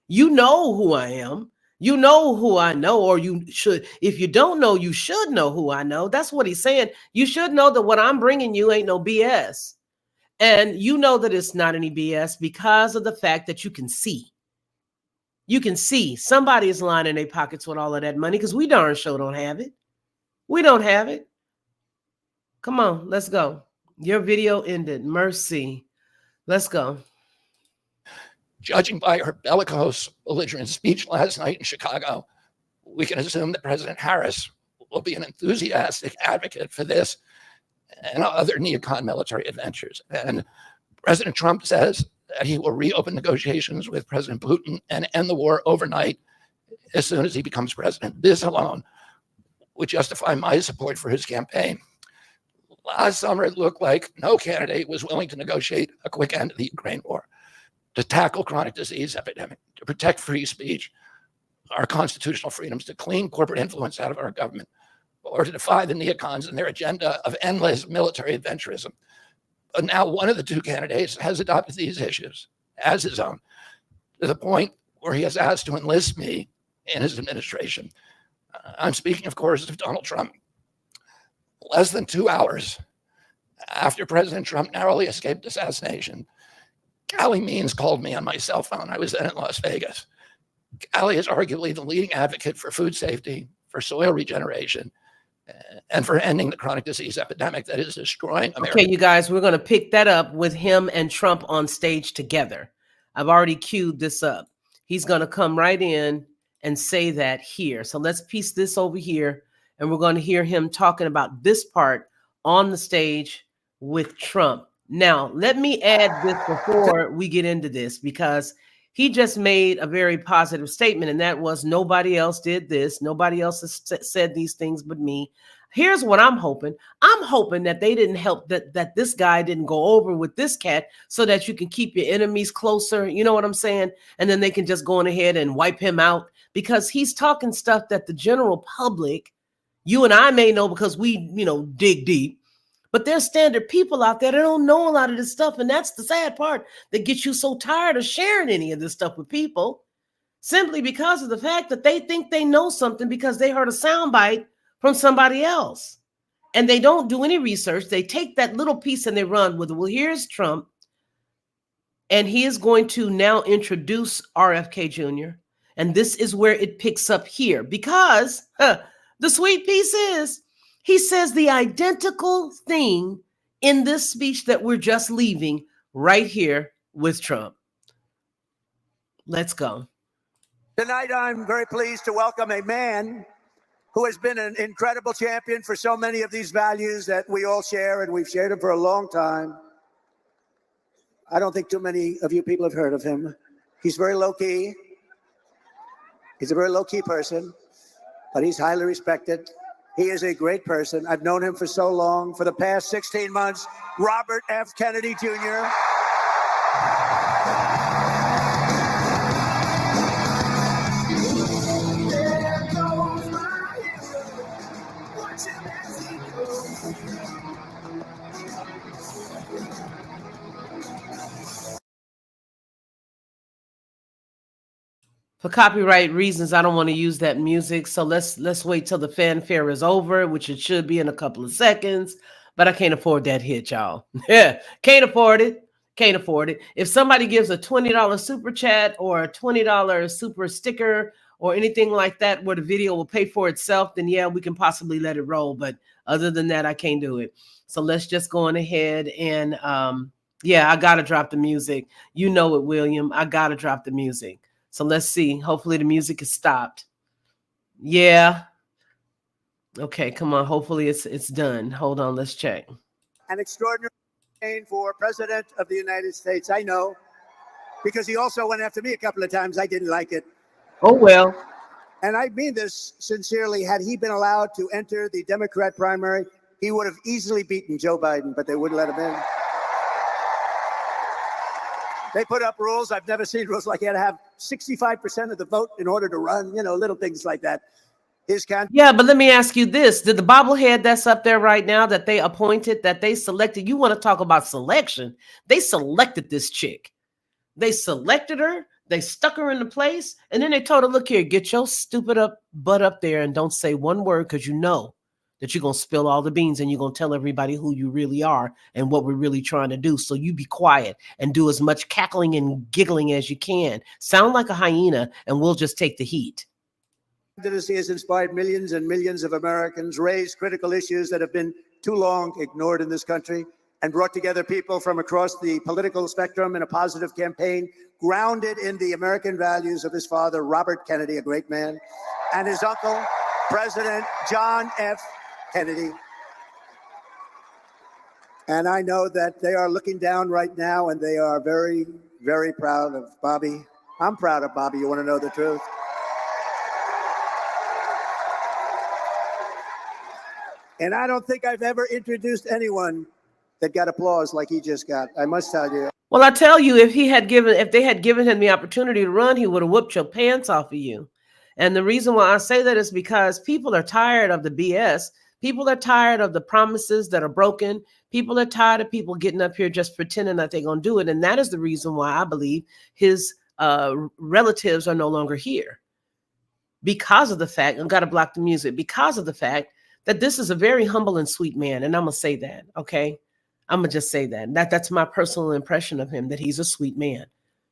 You know who I am. You know who I know, or you should. If you don't know, you should know who I know. That's what he's saying. You should know that what I'm bringing you ain't no BS. And you know that it's not any BS because of the fact that you can see. You can see somebody is lining their pockets with all of that money, because we darn sure don't have it. We don't have it. Come on, let's go. Your video ended. Mercy. Let's go. Judging by her bellicose, belligerent speech last night in Chicago, we can assume that President Harris will be an enthusiastic advocate for this and other neocon military adventures. And President Trump says that he will reopen negotiations with President Putin and end the war overnight as soon as he becomes president. This alone would justify my support for his campaign. Last summer, it looked like no candidate was willing to negotiate a quick end to the Ukraine war, to tackle chronic disease epidemic, to protect free speech, our constitutional freedoms, to clean corporate influence out of our government, or to defy the neocons and their agenda of endless military adventurism. But now one of the two candidates has adopted these issues as his own, to the point where he has asked to enlist me in his administration. I'm speaking, of course, of Donald Trump. Less than 2 hours after President Trump narrowly escaped assassination, Callie Means called me on my cell phone. I was then in Las Vegas. Callie is arguably the leading advocate for food safety, for soil regeneration, and for ending the chronic disease epidemic that is destroying America. Okay, you guys, we're going to pick that up with him and Trump on stage together. I've already queued this up. He's going to come right in and say that here. So let's piece this over here, and we're going to hear him talking about this part on the stage with Trump. Now, let me add this before we get into this, because he just made a very positive statement, and that was nobody else did this. Nobody else has said these things but me. Here's what I'm hoping. I'm hoping that they didn't help, that this guy didn't go over with this cat so that you can keep your enemies closer. You know what I'm saying? And then they can just go on ahead and wipe him out, because he's talking stuff that the general public, you and I may know because we, dig deep. But there's standard people out there that don't know a lot of this stuff. And that's the sad part that gets you so tired of sharing any of this stuff with people, simply because of the fact that they think they know something because they heard a soundbite from somebody else. And they don't do any research. They take that little piece and they run with it. Well, here's Trump. And he is going to now introduce RFK Jr. And this is where it picks up here, because the sweet piece is, he says the identical thing in this speech that we're just leaving right here with Trump. Let's go. Tonight, I'm very pleased to welcome a man who has been an incredible champion for so many of these values that we all share, and we've shared them for a long time. I don't think too many of you people have heard of him. He's very low-key. He's a very low-key person, but he's highly respected. He is a great person. I've known him for so long. For the past 16 months, Robert F. Kennedy Jr. For copyright reasons, I don't want to use that music. So let's wait till the fanfare is over, which it should be in a couple of seconds. But I can't afford that hit, y'all. Yeah, can't afford it. Can't afford it. If somebody gives a $20 super chat or a $20 super sticker or anything like that where the video will pay for itself, then yeah, we can possibly let it roll. But other than that, I can't do it. So let's just go on ahead and yeah, I got to drop the music. You know it, William. I got to drop the music. So let's see. Hopefully the music is stopped. Yeah. Okay, come on. Hopefully it's done. Hold on. Let's check. An extraordinary campaign for President of the United States. I know, because he also went after me a couple of times. I didn't like it. Oh, well. And I mean this sincerely. Had he been allowed to enter the Democrat primary, he would have easily beaten Joe Biden, but they wouldn't let him in. They put up rules. I've never seen rules like you had to have 65% of the vote in order to run, little things like that. Yeah, but let me ask you this. Did the bobblehead that's up there right now that they appointed, that they selected, you want to talk about selection? They selected this chick. They selected her. They stuck her into place. And then they told her, look here, get your stupid butt up there and don't say one word, because you know that you're going to spill all the beans and you're going to tell everybody who you really are and what we're really trying to do. So you be quiet and do as much cackling and giggling as you can. Sound like a hyena and we'll just take the heat. Candidacy has inspired millions and millions of Americans, raised critical issues that have been too long ignored in this country. and brought together people from across the political spectrum in a positive campaign grounded in the American values of his father, Robert Kennedy, a great man, and his uncle, President John F. Kennedy. And I know that they are looking down right now, and they are very, very proud of Bobby. I'm proud of Bobby. You want to know the truth? And I don't think I've ever introduced anyone that got applause like he just got. I must tell you. Well, I tell you, if they had given him the opportunity to run, he would have whooped your pants off of you. And the reason why I say that is because people are tired of the BS. People are tired of the promises that are broken. People are tired of people getting up here just pretending that they're going to do it. And that is the reason why I believe his relatives are no longer here. Because of the fact, I've got to block the music, because of the fact that this is a very humble and sweet man. And I'm going to say that, okay? I'm going to just say that. That's my personal impression of him, that he's a sweet man.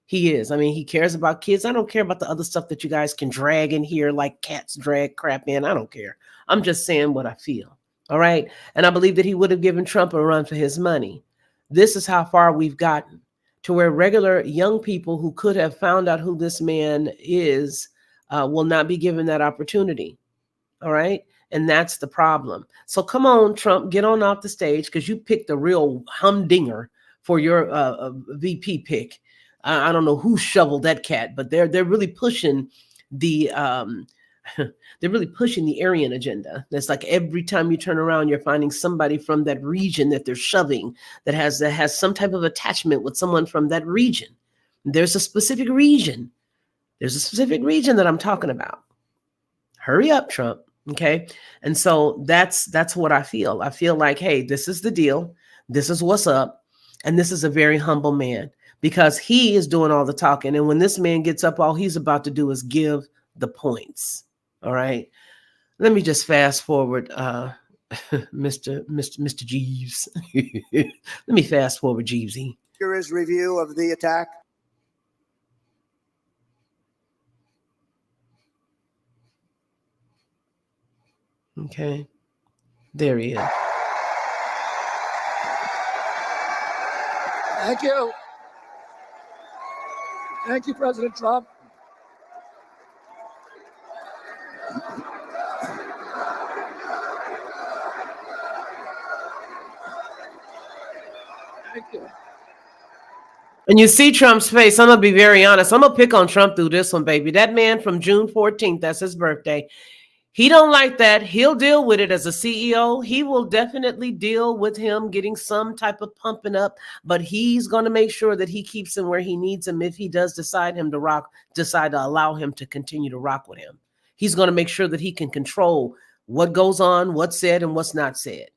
He is. I mean, he cares about kids. I don't care about the other stuff that you guys can drag in here like cats drag crap in. I don't care. I'm just saying what I feel. All right. And I believe that he would have given Trump a run for his money. This is how far we've gotten, to where regular young people who could have found out who this man is will not be given that opportunity. All right. And that's the problem. So come on, Trump, get on off the stage, because you picked a real humdinger for your VP pick. I don't know who shoveled that cat, but they're really pushing the they're really pushing the Aryan agenda. That's like every time you turn around, you're finding somebody from that region that they're shoving that has some type of attachment with someone from that region. There's a specific region. There's a specific region that I'm talking about. Hurry up, Trump. Okay. And so that's what I feel. I feel like, hey, this is the deal. This is what's up. And this is a very humble man, because he is doing all the talking. And when this man gets up, all he's about to do is give the points. All right. Let me just fast forward, Mr. Jeeves. Let me fast forward, Jeevesy. Here is review of the attack. Okay. There he is. Thank you. Thank you, President Trump. Thank you. And you see Trump's face. I'm going to be very honest. I'm going to pick on Trump through this one, baby. That man from June 14th, that's his birthday. He don't like that. He'll deal with it as a CEO. He will definitely deal with him getting some type of pumping up, but he's going to make sure that he keeps him where he needs him. If he does decide to allow him to continue to rock with him, he's going to make sure that he can control what goes on, what's said and what's not said.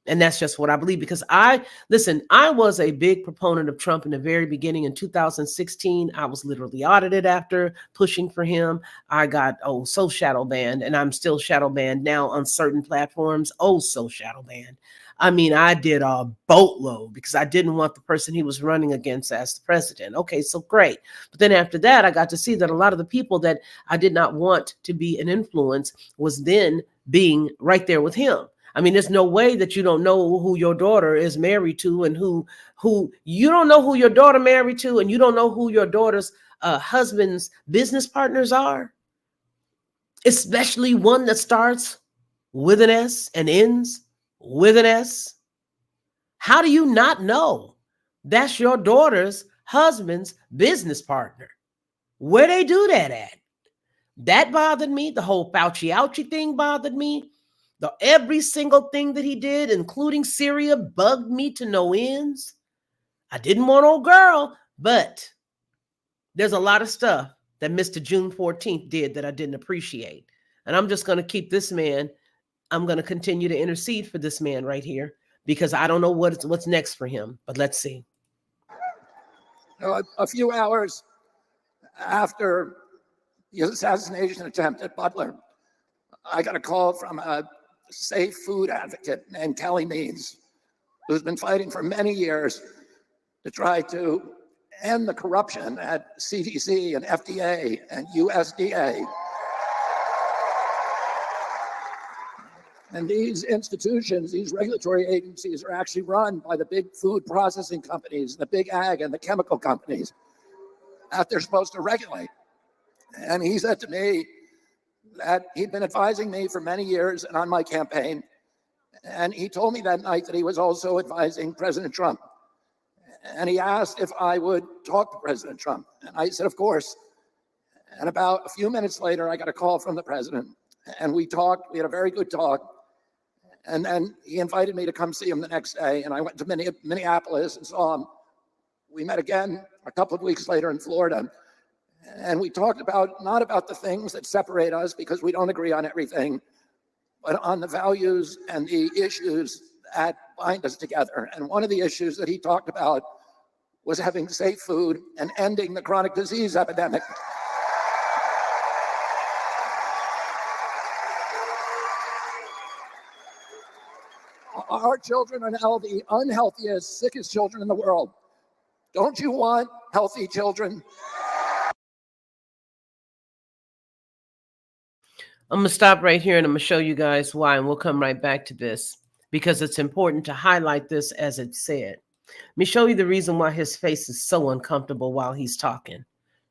And that's just what I believe, because I was a big proponent of Trump in the very beginning. In 2016, I was literally audited after pushing for him. I got, so shadow banned, and I'm still shadow banned now on certain platforms. So shadow banned. I mean, I did a boatload because I didn't want the person he was running against as the president. Okay, so great. But then after that, I got to see that a lot of the people that I did not want to be an influence was then being right there with him. I mean, there's no way that you don't know who your daughter is married to, and who you don't know who your daughter married to, and you don't know who your daughter's husband's business partners are, especially one that starts with an S and ends with an S. How do you not know that's your daughter's husband's business partner? Where they do that at? That bothered me. The whole Fauci-ouchie thing bothered me. Every single thing that he did, including Syria, bugged me to no ends. I didn't want old girl, but there's a lot of stuff that Mr. June 14th did that I didn't appreciate. And I'm just going to keep this man. I'm going to continue to intercede for this man right here, because I don't know what's next for him, but let's see. A few hours after the assassination attempt at Butler, I got a call from a safe food advocate named Kelly Means, who's been fighting for many years to try to end the corruption at CDC and FDA and USDA. And these institutions, these regulatory agencies are actually run by the big food processing companies, the big ag and the chemical companies that they're supposed to regulate. And he said to me that he'd been advising me for many years and on my campaign. And he told me that night that he was also advising President Trump. And he asked if I would talk to President Trump. And I said, of course. And about a few minutes later, I got a call from the president. And we talked. We had a very good talk. And then he invited me to come see him the next day. And I went to Minneapolis and saw him. We met again a couple of weeks later in Florida. And we talked not about the things that separate us because we don't agree on everything, but on the values and the issues that bind us together. And one of the issues that he talked about was having safe food and ending the chronic disease epidemic. Our children are now the unhealthiest, sickest children in the world. Don't you want healthy children? I'm going to stop right here and I'm going to show you guys why, and we'll come right back to this because it's important to highlight this as it's said. Let me show you the reason why his face is so uncomfortable while he's talking.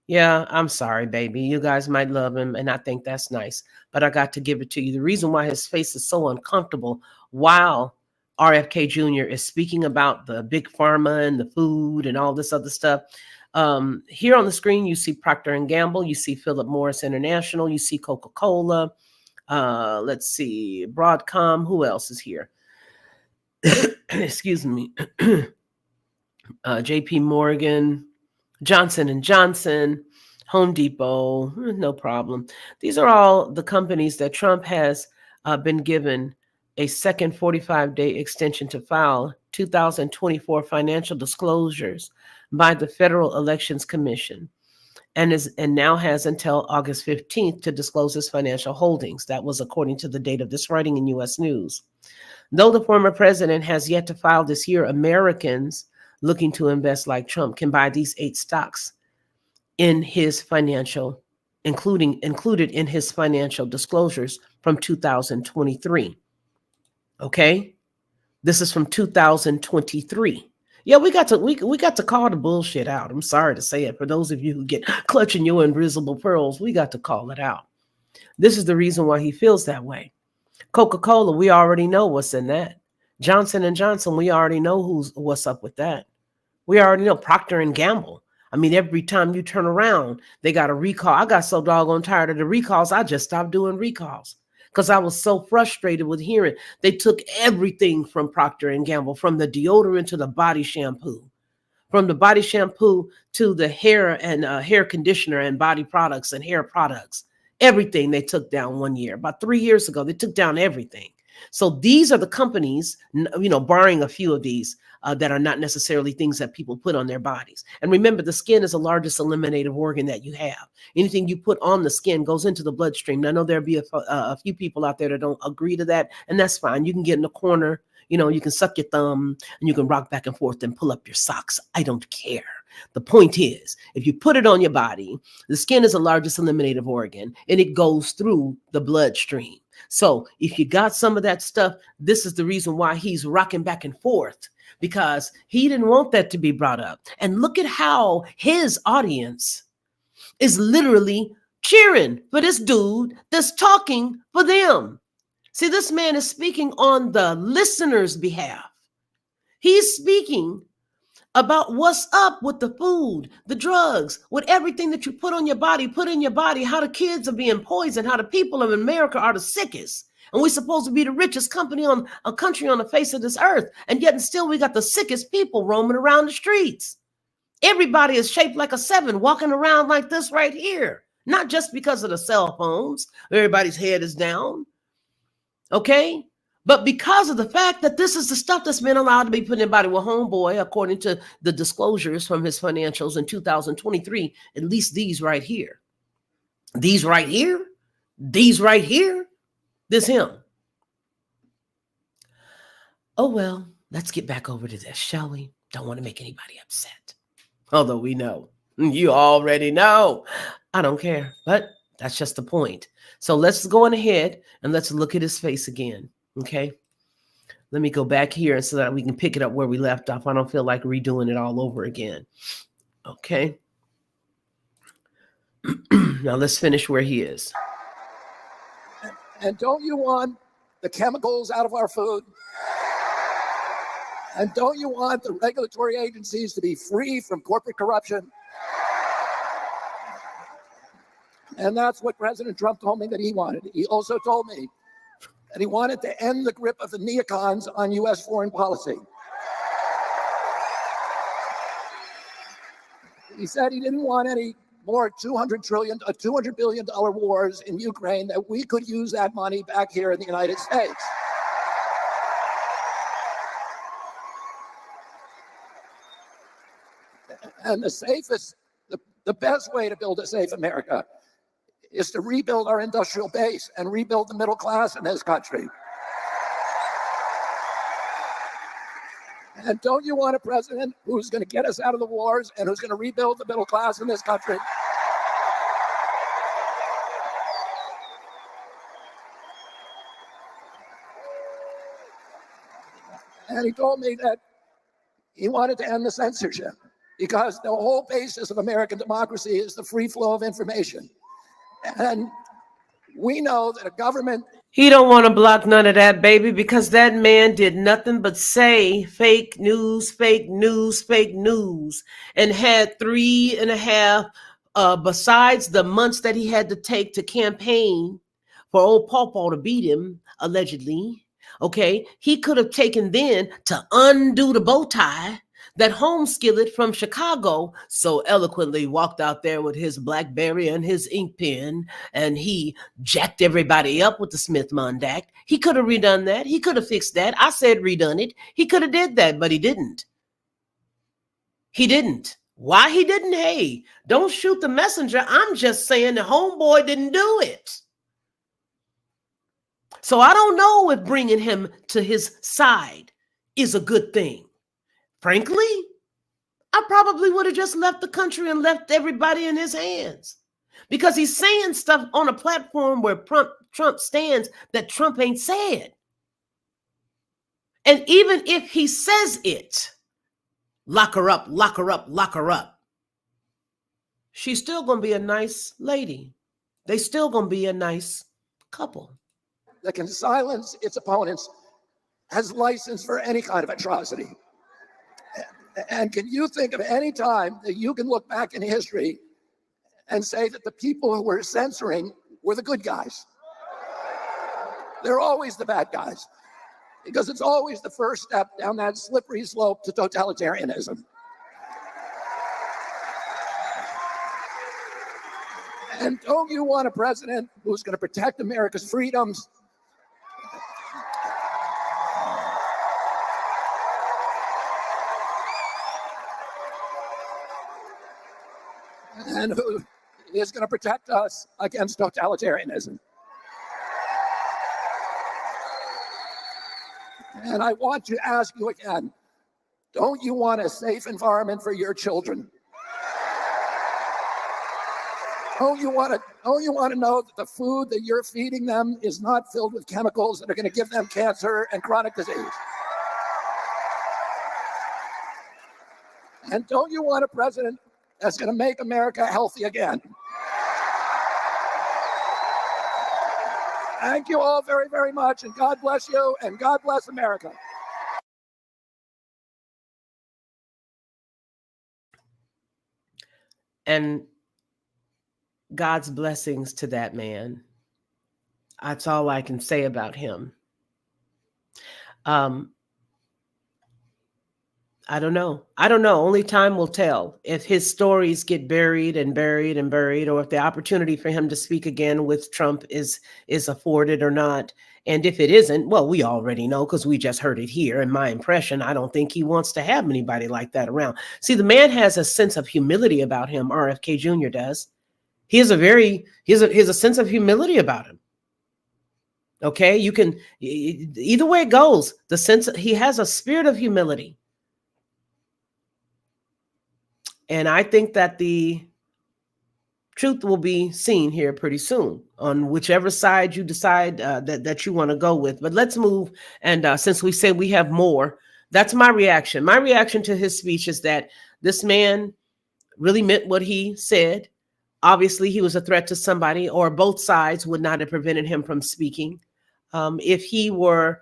Yeah, I'm sorry, baby. You guys might love him, and I think that's nice, but I got to give it to you. The reason why his face is so uncomfortable while RFK Jr. is speaking about the big pharma and the food and all this other stuff. Here on the screen, you see Procter & Gamble, you see Philip Morris International, you see Coca-Cola, let's see, Broadcom, who else is here? Excuse me, JP Morgan, Johnson & Johnson, Home Depot, no problem. These are all the companies that Trump has been given a second 45-day extension to file 2024 financial disclosures by the Federal Elections Commission, and now has until August 15th to disclose his financial holdings. That was according to the date of this writing in U.S. News. Though the former president has yet to file this year, Americans looking to invest like Trump can buy these 8 stocks in his financial, included in his financial disclosures from 2023. Okay, this is from 2023. Yeah, we got to call the bullshit out. I'm sorry to say it. For those of you who get clutching your invisible pearls, we got to call it out. This is the reason why he feels that way. Coca-Cola, we already know what's in that. Johnson & Johnson, we already know what's up with that. We already know Procter & Gamble. I mean, every time you turn around, they got a recall. I got so doggone tired of the recalls, I just stopped doing recalls because I was so frustrated with hearing they took everything from Procter & Gamble, from the deodorant to the body shampoo, from the body shampoo to the hair and hair conditioner and body products and hair products. Everything they took down 1 year. About 3 years ago, they took down everything. So these are the companies, barring a few of these that are not necessarily things that people put on their bodies. And remember, the skin is the largest eliminative organ that you have. Anything you put on the skin goes into the bloodstream. And I know there'll be a few people out there that don't agree to that, and that's fine. You can get in the corner, you can suck your thumb and you can rock back and forth and pull up your socks. I don't care. The point is, if you put it on your body, the skin is the largest eliminative organ and it goes through the bloodstream. So if you got some of that stuff, this is the reason why he's rocking back and forth, because he didn't want that to be brought up. And look at how his audience is literally cheering for this dude that's talking for them. See, this man is speaking on the listener's behalf. He's speaking about what's up with the food, the drugs, with everything that you put on your body, put in your body, how the kids are being poisoned, how the people of America are the sickest. And we're supposed to be the richest country on the face of this earth. And yet and still we got the sickest people roaming around the streets. Everybody is shaped like a 7, walking around like this right here. Not just because of the cell phones. Everybody's head is down. Okay? But because of the fact that this is the stuff that's been allowed to be put in body. Well, homeboy, according to the disclosures from his financials in 2023, at least these right here. These right here. This him. Oh, well, let's get back over to this, shall we? Don't want to make anybody upset. Although we know. You already know. I don't care. But that's just the point. So let's go on ahead and let's look at his face again. Okay. Let me go back here so that we can pick it up where we left off. I don't feel like redoing it all over again. Okay. Now let's finish where he is. And don't you want the chemicals out of our food? And don't you want the regulatory agencies to be free from corporate corruption? And that's what President Trump told me that he wanted. He also told me that he wanted to end the grip of the neocons on U.S. foreign policy. He said he didn't want any more $200 billion wars in Ukraine, that we could use that money back here in the United States. And the best way to build a safe America is to rebuild our industrial base and rebuild the middle class in this country. And don't you want a president who's going to get us out of the wars and who's going to rebuild the middle class in this country? And he told me that he wanted to end the censorship because the whole basis of American democracy is the free flow of information. And we know that a government... He don't want to block none of that, baby, because that man did nothing but say fake news, fake news, fake news, and had 3.5, besides the months that he had to take to campaign for old Pawpaw to beat him, allegedly. Okay, he could have taken then to undo the bow tie that Home Skillet from Chicago so eloquently walked out there with his BlackBerry and his ink pen, and he jacked everybody up with the Smith-Mundt Act. He could have redone that. He could have fixed that. I said redone it. He could have did that, but he didn't. He didn't. Why he didn't? Hey, don't shoot the messenger. I'm just saying the homeboy didn't do it. So I don't know if bringing him to his side is a good thing. Frankly, I probably would have just left the country and left everybody in his hands, because he's saying stuff on a platform where Trump stands that Trump ain't said. And even if he says it, lock her up, lock her up, lock her up, she's still going to be a nice lady. They still going to be a nice couple. That can silence its opponents has license for any kind of atrocity. And can you think of any time that you can look back in history and say that the people who were censoring were the good guys? They're always the bad guys, because it's always the first step down that slippery slope to totalitarianism. And don't you want a president who's going to protect America's freedoms? And who is going to protect us against totalitarianism? And I want to ask you again, don't you want a safe environment for your children? Don't you want to know that the food that you're feeding them is not filled with chemicals that are going to give them cancer and chronic disease? And don't you want a president that's going to make America healthy again? Thank you all very, very much, and God bless you, and God bless America. And God's blessings to that man. That's all I can say about him. I don't know. Only time will tell if his stories get buried and buried and buried, or if the opportunity for him to speak again with Trump is afforded or not. And if it isn't, well, we already know because we just heard it here. And my impression, I don't think he wants to have anybody like that around. See, the man has a sense of humility about him. RFK Jr. does. He has a sense of humility about him. Okay, you can, either way it goes, he has a spirit of humility. And I think that the truth will be seen here pretty soon on whichever side you decide that you want to go with. But let's move. And since we say we have more, that's my reaction. My reaction to his speech is that this man really meant what he said. Obviously, he was a threat to somebody, or both sides would not have prevented him from speaking. If he were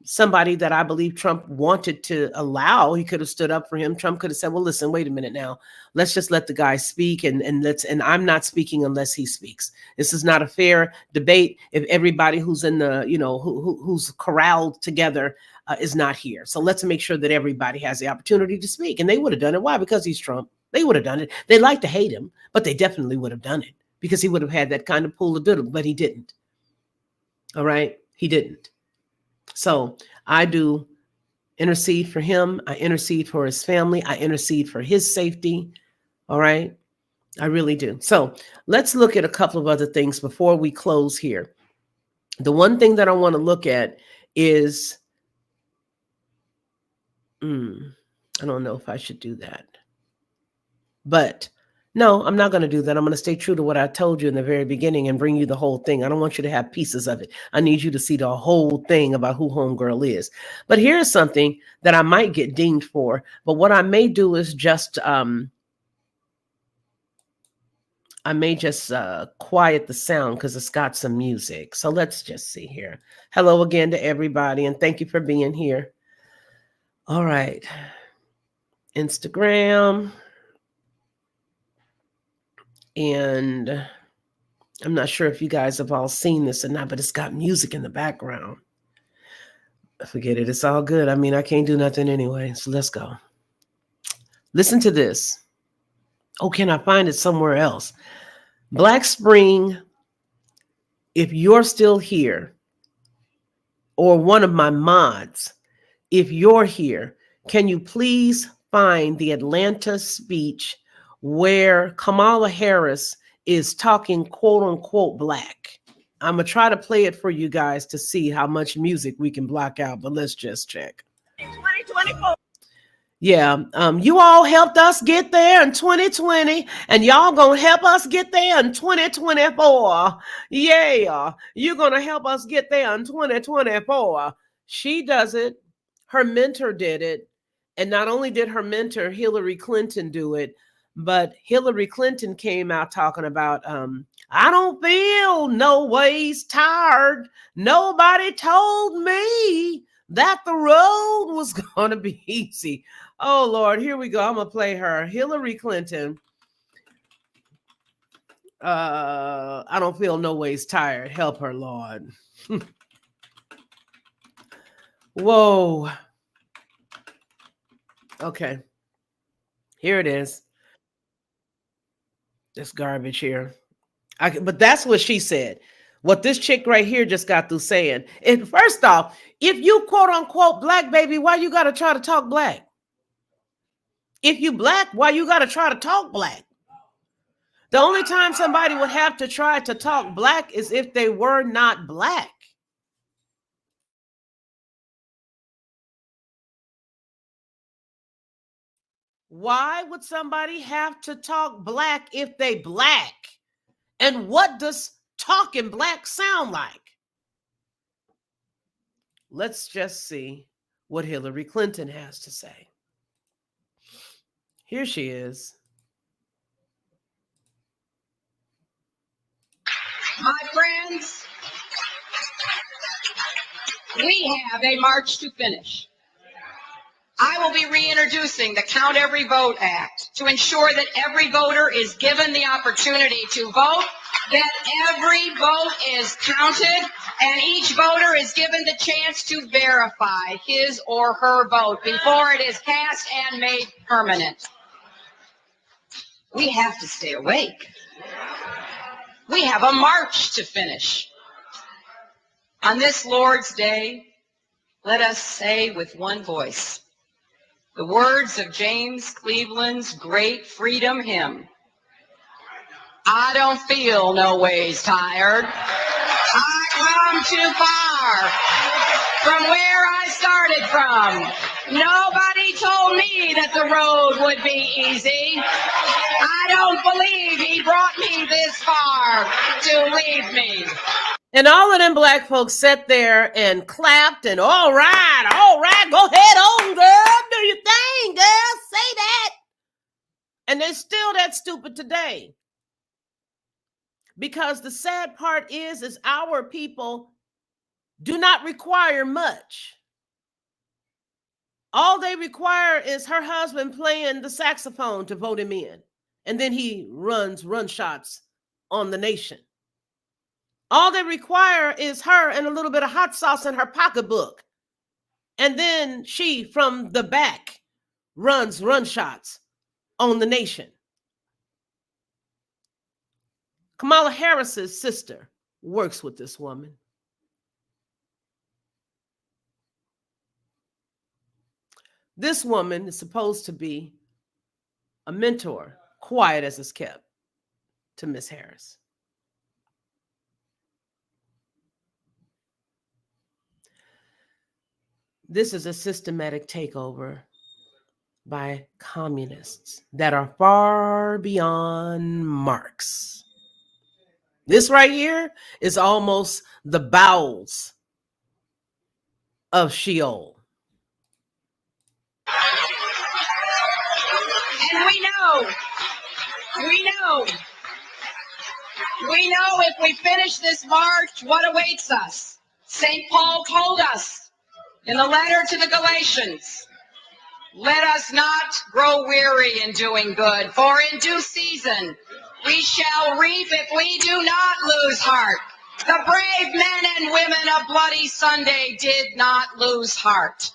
somebody that I believe Trump wanted to allow, he could have stood up for him. Trump could have said, well, listen, wait a minute now. Let's just let the guy speak, and I'm not speaking unless he speaks. This is not a fair debate if everybody who's in the, who's corralled together is not here. So let's make sure that everybody has the opportunity to speak. And they would have done it. Why? Because he's Trump. They would have done it. They like to hate him, but they definitely would have done it because he would have had that kind of pull of doodle, but he didn't. All right. He didn't. So I do intercede for him. I intercede for his family. I intercede for his safety. All right. I really do. So let's look at a couple of other things before we close here. The one thing that I want to look at is, I don't know if I should do that. But no, I'm not going to do that. I'm going to stay true to what I told you in the very beginning and bring you the whole thing. I don't want you to have pieces of it. I need you to see the whole thing about who Homegirl is. But here's something that I might get dinged for. But what I may do is just, I may just quiet the sound because it's got some music. So let's just see here. Hello again to everybody, and thank you for being here. All right. Instagram. And I'm not sure if you guys have all seen this or not, but it's got music in the background. Forget it. It's all good. I mean, I can't do nothing anyway. So let's go. Listen to this. Oh, can I find it somewhere else? Black Spring, if you're still here, or one of my mods, if you're here, can you please find the Atlanta speech where Kamala Harris is talking quote unquote black? I'm going to try to play it for you guys to see how much music we can block out, but let's just check. 2024. Yeah, you all helped us get there in 2020, and y'all gonna help us get there in 2024. Yeah, you're gonna help us get there in 2024. She does it. Her mentor did it. And not only did her mentor, Hillary Clinton, do it, but Hillary Clinton came out talking about, I don't feel no ways tired. Nobody told me that the road was going to be easy. Oh, Lord, here we go. I'm going to play her. Hillary Clinton. I don't feel no ways tired. Help her, Lord. Whoa. Okay. Here it is. This garbage here. But that's what she said. What this chick right here just got through saying. And first off, if you quote unquote black, baby, why you got to try to talk black? If you black, why you got to try to talk black? The only time somebody would have to try to talk black is if they were not black. Why would somebody have to talk black if they black? And what does talking black sound like? Let's just see what Hillary Clinton has to say. Here she is. My friends, we have a march to finish. I will be reintroducing the Count Every Vote Act to ensure that every voter is given the opportunity to vote, that every vote is counted, and each voter is given the chance to verify his or her vote before it is cast and made permanent. We have to stay awake. We have a march to finish. On this Lord's Day, let us say with one voice the words of James Cleveland's great freedom hymn. I don't feel no ways tired. I come too far from where I started from. Nobody told me that the road would be easy. I don't believe he brought me this far to leave me. And all of them black folks sat there and clapped and all right, go ahead on, girl, do your thing, girl, say that. And they're still that stupid today. Because the sad part is our people do not require much. All they require is her husband playing the saxophone to vote him in. And then he runs shots on the nation. All they require is her and a little bit of hot sauce in her pocketbook. And then she, from the back, runs shots on the nation. Kamala Harris's sister works with this woman. This woman is supposed to be a mentor, quiet as it's kept, to Miss Harris. This is a systematic takeover by communists that are far beyond Marx. This right here is almost the bowels of Sheol. And we know if we finish this march, what awaits us. St. Paul told us in the letter to the Galatians, let us not grow weary in doing good, for in due season we shall reap if we do not lose heart. The brave men and women of Bloody Sunday did not lose heart.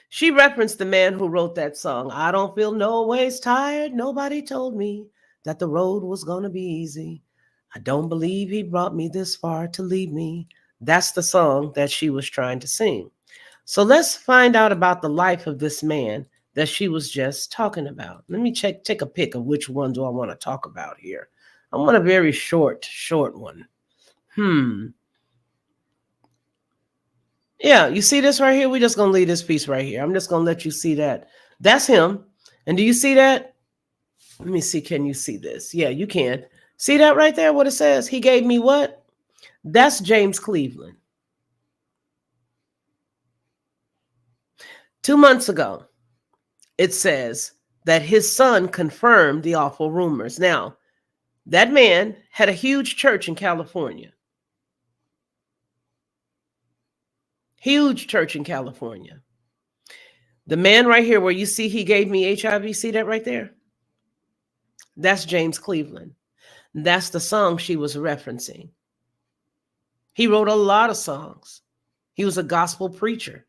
She referenced the man who wrote that song. I don't feel no ways tired. Nobody told me that the road was going to be easy. I don't believe he brought me this far to leave me. That's the song that she was trying to sing. So let's find out about the life of this man that she was just talking about. Let me take a pick of which one do I want to talk about here. I want a very short one. Yeah, you see this right here? We're just going to leave this piece right here. I'm just going to let you see that. That's him. And do you see that? Let me see. Can you see this? Yeah, you can. See that right there? What it says? He gave me what? That's James Cleveland. 2 months ago, it says that his son confirmed the awful rumors. Now, that man had a huge church in California. Huge church in California. The man right here where you see he gave me HIV, see that right there? That's James Cleveland. That's the song she was referencing. He wrote a lot of songs. He was a gospel preacher.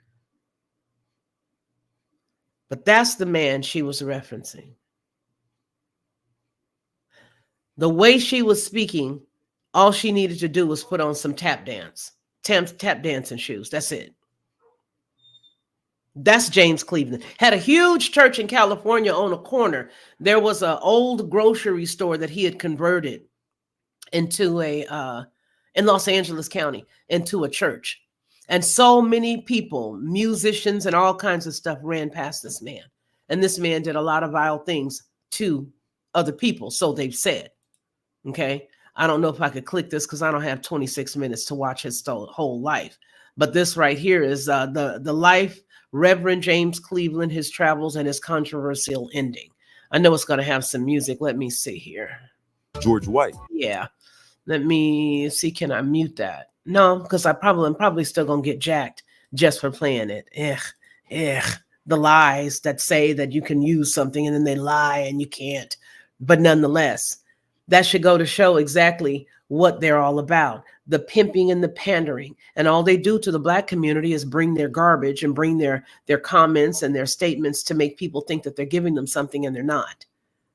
But that's the man she was referencing. The way she was speaking, all she needed to do was put on some tap dancing shoes. That's it. That's James Cleveland. Had a huge church in California on a corner. There was an old grocery store that he had converted into in Los Angeles County, into a church. And so many people, musicians and all kinds of stuff ran past this man. And this man did a lot of vile things to other people, so they've said. Okay? I don't know if I could click this because I don't have 26 minutes to watch his whole life. But this right here is the life, Reverend James Cleveland, his travels, and his controversial ending. I know it's going to have some music. Let me see here. George White. Yeah. Let me see. Can I mute that? No, because I'm probably still going to get jacked just for playing it. The lies that say that you can use something and then they lie and you can't. But nonetheless, that should go to show exactly what they're all about. The pimping and the pandering. And all they do to the Black community is bring their garbage and bring their comments and their statements to make people think that they're giving them something and they're not.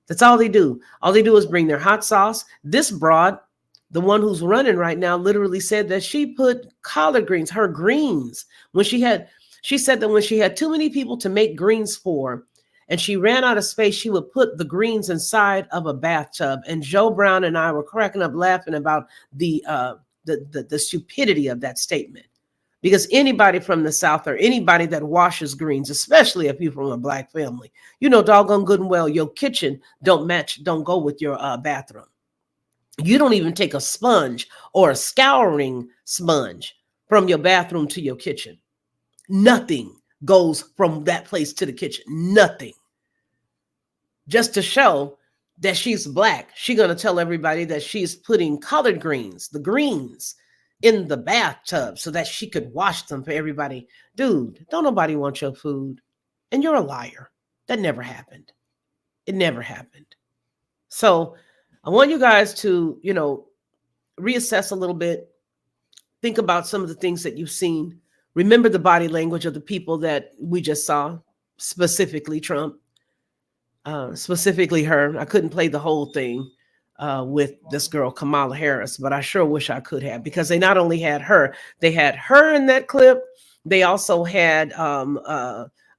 That's all they do. All they do is bring their hot sauce. This broad, the one who's running right now, literally said that she put collard greens, her greens, she said that when she had too many people to make greens for, and she ran out of space, she would put the greens inside of a bathtub. And Joe Brown and I were cracking up laughing about the stupidity of that statement. Because anybody from the South or anybody that washes greens, especially if you're from a Black family, you know doggone good and well your kitchen don't go with your bathroom. You don't even take a sponge or a scouring sponge from your bathroom to your kitchen. Nothing goes from that place to the kitchen. Nothing. Just to show that she's Black, she's going to tell everybody that she's putting collard greens, the greens, in the bathtub so that she could wash them for everybody. Dude, don't nobody want your food. And you're a liar. That never happened. It never happened. So I want you guys to, reassess a little bit. Think about some of the things that you've seen. Remember the body language of the people that we just saw, specifically Trump, specifically her. I couldn't play the whole thing with this girl, Kamala Harris, but I sure wish I could have, because they not only had her, they had her in that clip. They also had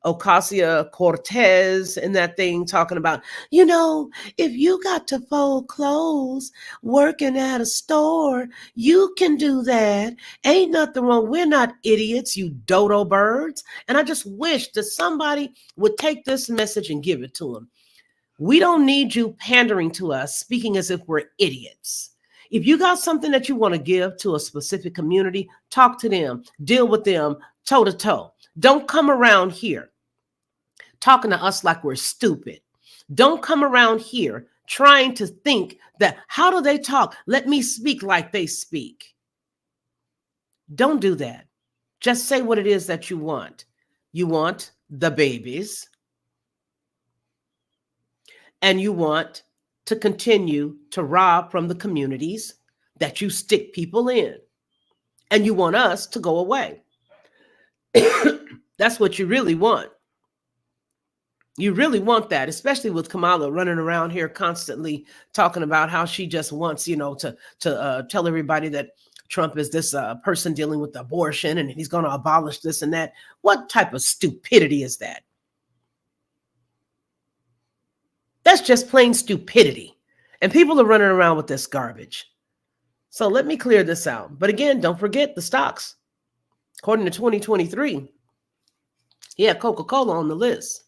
Ocasio-Cortez in that thing talking about, if you got to fold clothes working at a store, you can do that. Ain't nothing wrong. We're not idiots, you dodo birds. And I just wish that somebody would take this message and give it to them. We don't need you pandering to us, speaking as if we're idiots. If you got something that you want to give to a specific community, talk to them, deal with them toe to toe. Don't come around here talking to us like we're stupid. Don't come around here trying to think that, how do they talk? Let me speak like they speak. Don't do that. Just say what it is that you want. You want the babies. And you want to continue to rob from the communities that you stick people in. And you want us to go away. That's what you really want. You really want that, especially with Kamala running around here constantly talking about how she just wants, to tell everybody that Trump is this person dealing with abortion and he's going to abolish this and that. What type of stupidity is that? That's just plain stupidity. And people are running around with this garbage. So let me clear this out. But again, don't forget the stocks. According to 2023, Coca-Cola on the list.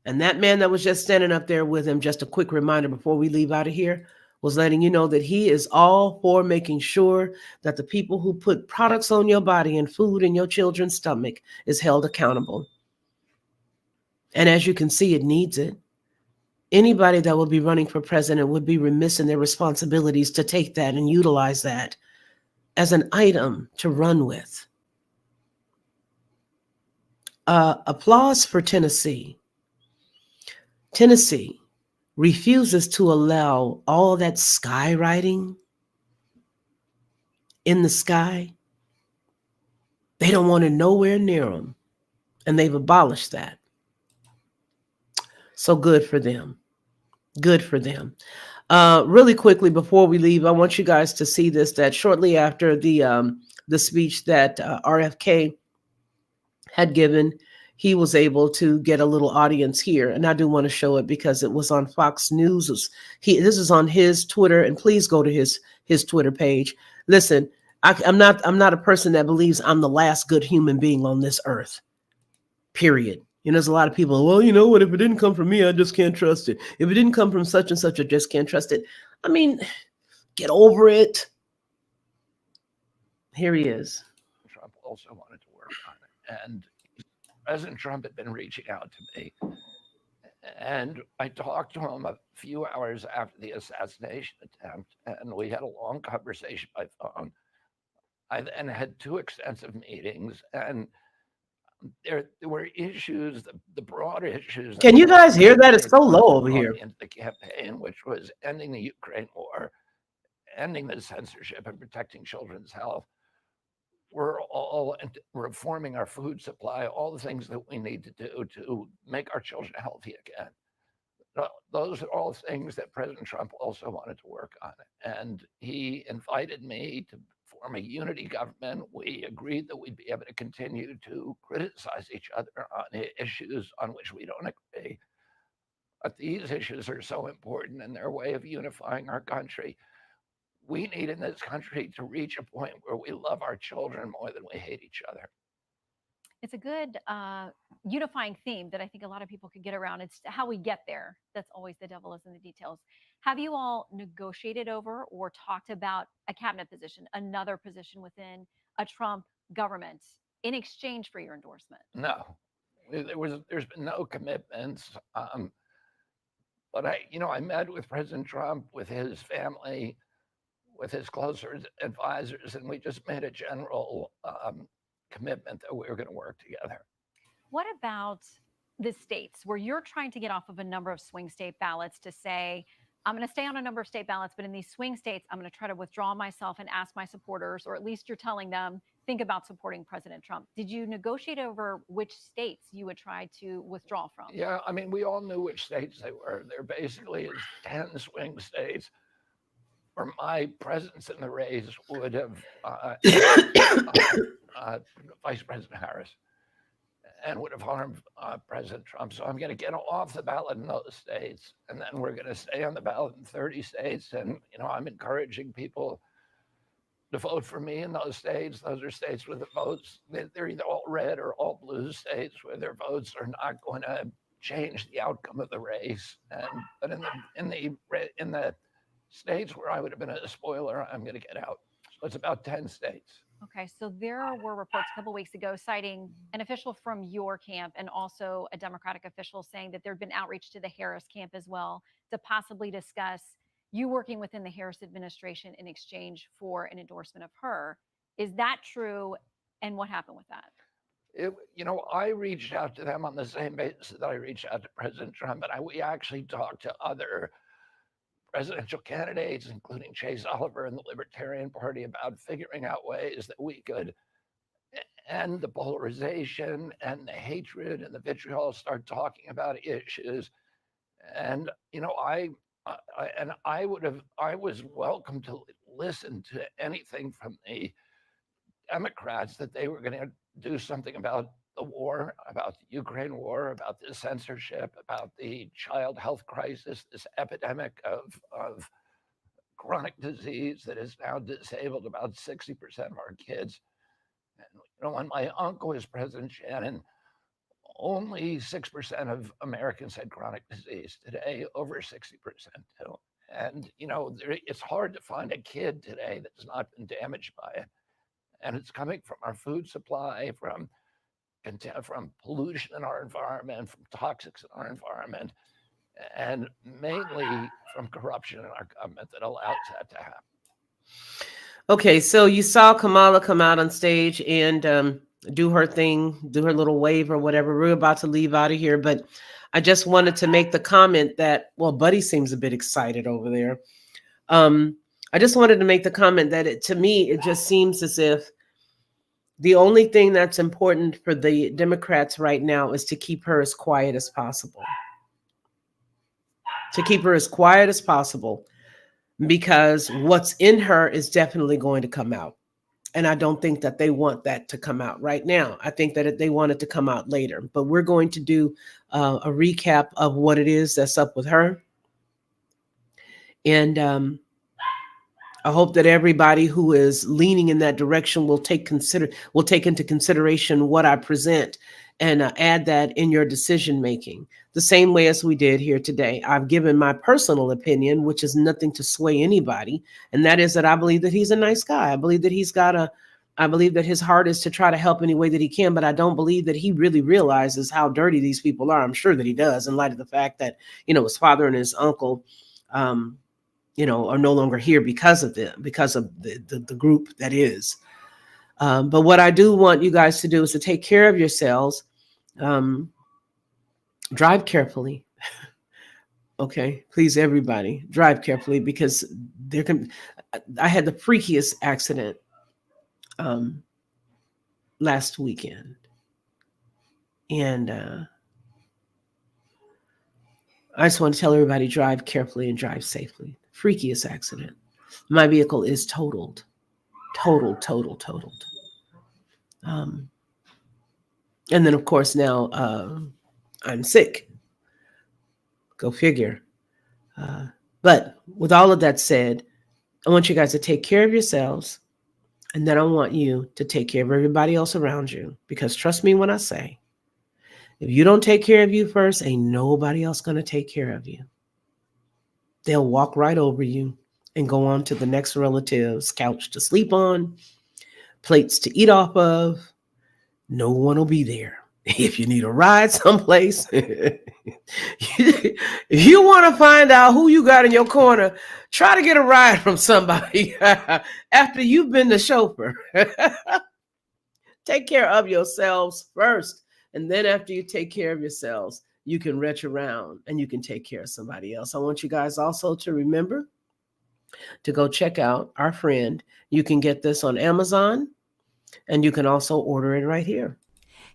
And that man that was just standing up there with him, just a quick reminder before we leave out of here, was letting you know that he is all for making sure that the people who put products on your body and food in your children's stomach is held accountable. And as you can see, it needs it. Anybody that will be running for president would be remiss in their responsibilities to take that and utilize that as an item to run with. Applause for Tennessee. Tennessee refuses to allow all that skywriting in the sky. They don't want it nowhere near them. And they've abolished that. So good for them. Good for them. Really quickly before we leave, I want you guys to see this, that shortly after the speech that RFK had given, he was able to get a little audience here. And I do want to show it because it was on Fox News. This is on his Twitter, and please go to his Twitter page. Listen, I'm not a person that believes I'm the last good human being on this earth, period. There's a lot of people, well, you know what, if it didn't come from me, I just can't trust it. If it didn't come from such and such, I just can't trust it. I mean, get over it. Here he is. Trump also wanted to work on it. And President Trump had been reaching out to me. And I talked to him a few hours after the assassination attempt, and we had a long conversation by phone. I then had 2 extensive meetings, and there were issues, the broad issues. Can you guys hear that? It's so low over here. Into the campaign, which was ending the Ukraine war, ending the censorship, and protecting children's health. We're all reforming our food supply, all the things that we need to do to make our children healthy again. Those are all things that President Trump also wanted to work work on it. And he invited me to form a unity government. We agreed that we'd be able to continue to criticize each other on issues on which we don't agree. But these issues are so important in their way of unifying our country. We need in this country to reach a point where we love our children more than we hate each other. It's a good unifying theme that I think a lot of people could get around. It's how we get there. That's always the devil is in the details. Have you all negotiated over or talked about a cabinet position, another position within a Trump government in exchange for your endorsement? No, there's been no commitments. But I met with President Trump, with his family, with his closer advisors, and we just made a general commitment that we were going to work together. What about the states where you're trying to get off of a number of swing state ballots to say, I'm going to stay on a number of state ballots, but in these swing states, I'm going to try to withdraw myself and ask my supporters, or at least you're telling them, think about supporting President Trump. Did you negotiate over which states you would try to withdraw from? Yeah, I mean, we all knew which states they were. They're basically 10 swing states where my presence in the race would have Vice President Harris and would have harmed President Trump. So I'm going to get off the ballot in those states, and then we're going to stay on the ballot in 30 states. And, I'm encouraging people to vote for me in those states. Those are states where the votes, they're either all red or all blue states where their votes are not going to change the outcome of the race. But in the states where I would have been a spoiler, I'm going to get out. So it's about 10 states. Okay, so there were reports a couple weeks ago citing an official from your camp and also a Democratic official saying that there'd been outreach to the Harris camp as well to possibly discuss you working within the Harris administration in exchange for an endorsement of her. Is that true? And what happened with that? I reached out to them on the same basis that I reached out to President Trump, and we actually talked to other presidential candidates, including Chase Oliver and the Libertarian Party, about figuring out ways that we could end the polarization and the hatred and the vitriol, start talking about issues. And I was welcome to listen to anything from the Democrats that they were going to do something about the war, about the Ukraine war, about the censorship, about the child health crisis, this epidemic of chronic disease that has now disabled about 60% of our kids. And when my uncle was President, Shannon, only 6% of Americans had chronic disease. Today, over 60% do. And it's hard to find a kid today that's not been damaged by it. And it's coming from our food supply, from pollution in our environment, from toxics in our environment, and mainly from corruption in our government that allows that to happen. Okay, so you saw Kamala come out on stage and do her thing, do her little wave or whatever. We're about to leave out of here, but I just wanted to make the comment that, well, Buddy seems a bit excited over there. I just wanted to make the comment that to me, it just seems as if the only thing that's important for the Democrats right now is to keep her as quiet as possible. To keep her as quiet as possible, because what's in her is definitely going to come out. And I don't think that they want that to come out right now. I think that they want it to come out later. But we're going to do a recap of what it is that's up with her. And I hope that everybody who is leaning in that direction will take into consideration what I present and add that in your decision making, the same way as we did here today. I've given my personal opinion, which is nothing to sway anybody, and that is that I believe that he's a nice guy. I believe that I believe that his heart is to try to help any way that he can, but I don't believe that he really realizes how dirty these people are. I'm sure that he does, in light of the fact that his father and his uncle are no longer here because of the group that is. But what I do want you guys to do is to take care of yourselves. Drive carefully. Okay, please, everybody, drive carefully, because I had the freakiest accident last weekend, and I just want to tell everybody, drive carefully and drive safely. Freakiest accident. My vehicle is totaled. Totaled. And then, of course, now I'm sick. Go figure. But with all of that said, I want you guys to take care of yourselves. And then I want you to take care of everybody else around you. Because trust me when I say, if you don't take care of you first, ain't nobody else going to take care of you. They'll walk right over you and go on to the next relative's couch to sleep on, plates to eat off of. No one will be there. If you need a ride someplace, if you want to find out who you got in your corner, try to get a ride from somebody after you've been the chauffeur. Take care of yourselves first. And then after you take care of yourselves, you can reach around and you can take care of somebody else. I want you guys also to remember to go check out our friend. You can get this on Amazon and you can also order it right here.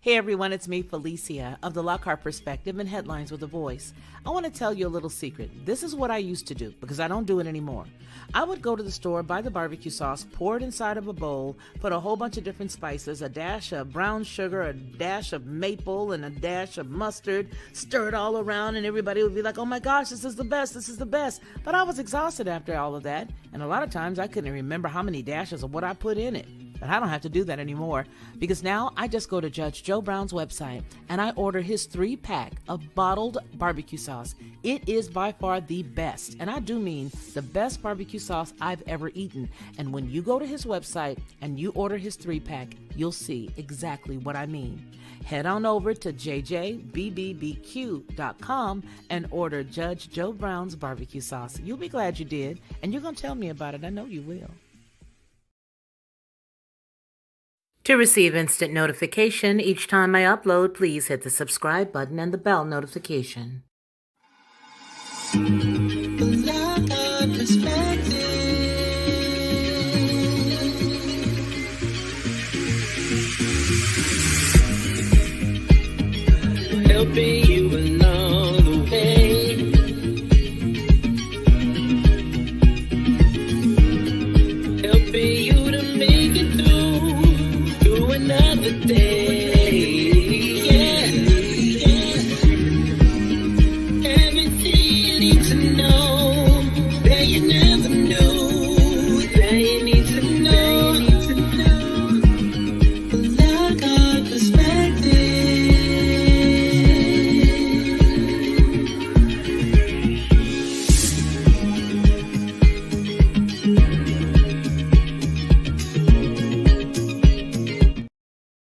Hey everyone, it's me, Felicia, of the Lockhart Perspective and Headlines with a Voice. I want to tell you a little secret. This is what I used to do because I don't do it anymore. I would go to the store, buy the barbecue sauce, pour it inside of a bowl, put a whole bunch of different spices, a dash of brown sugar, a dash of maple, and a dash of mustard, stir it all around, and everybody would be like, oh my gosh, this is the best. But I was exhausted after all of that, and a lot of times I couldn't remember how many dashes of what I put in it. But I don't have to do that anymore because now I just go to Judge Joe Brown's website and I order his 3-pack of bottled barbecue sauce. It is by far the best, and I do mean the best barbecue sauce I've ever eaten. And when you go to his website and you order his 3-pack, you'll see exactly what I mean. Head on over to jjbbbbq.com and order Judge Joe Brown's barbecue sauce. You'll be glad you did, and you're going to tell me about it. I know you will. To receive instant notification each time I upload, please hit the subscribe button and the bell notification. Helping you along the way, helping you to make it through another day.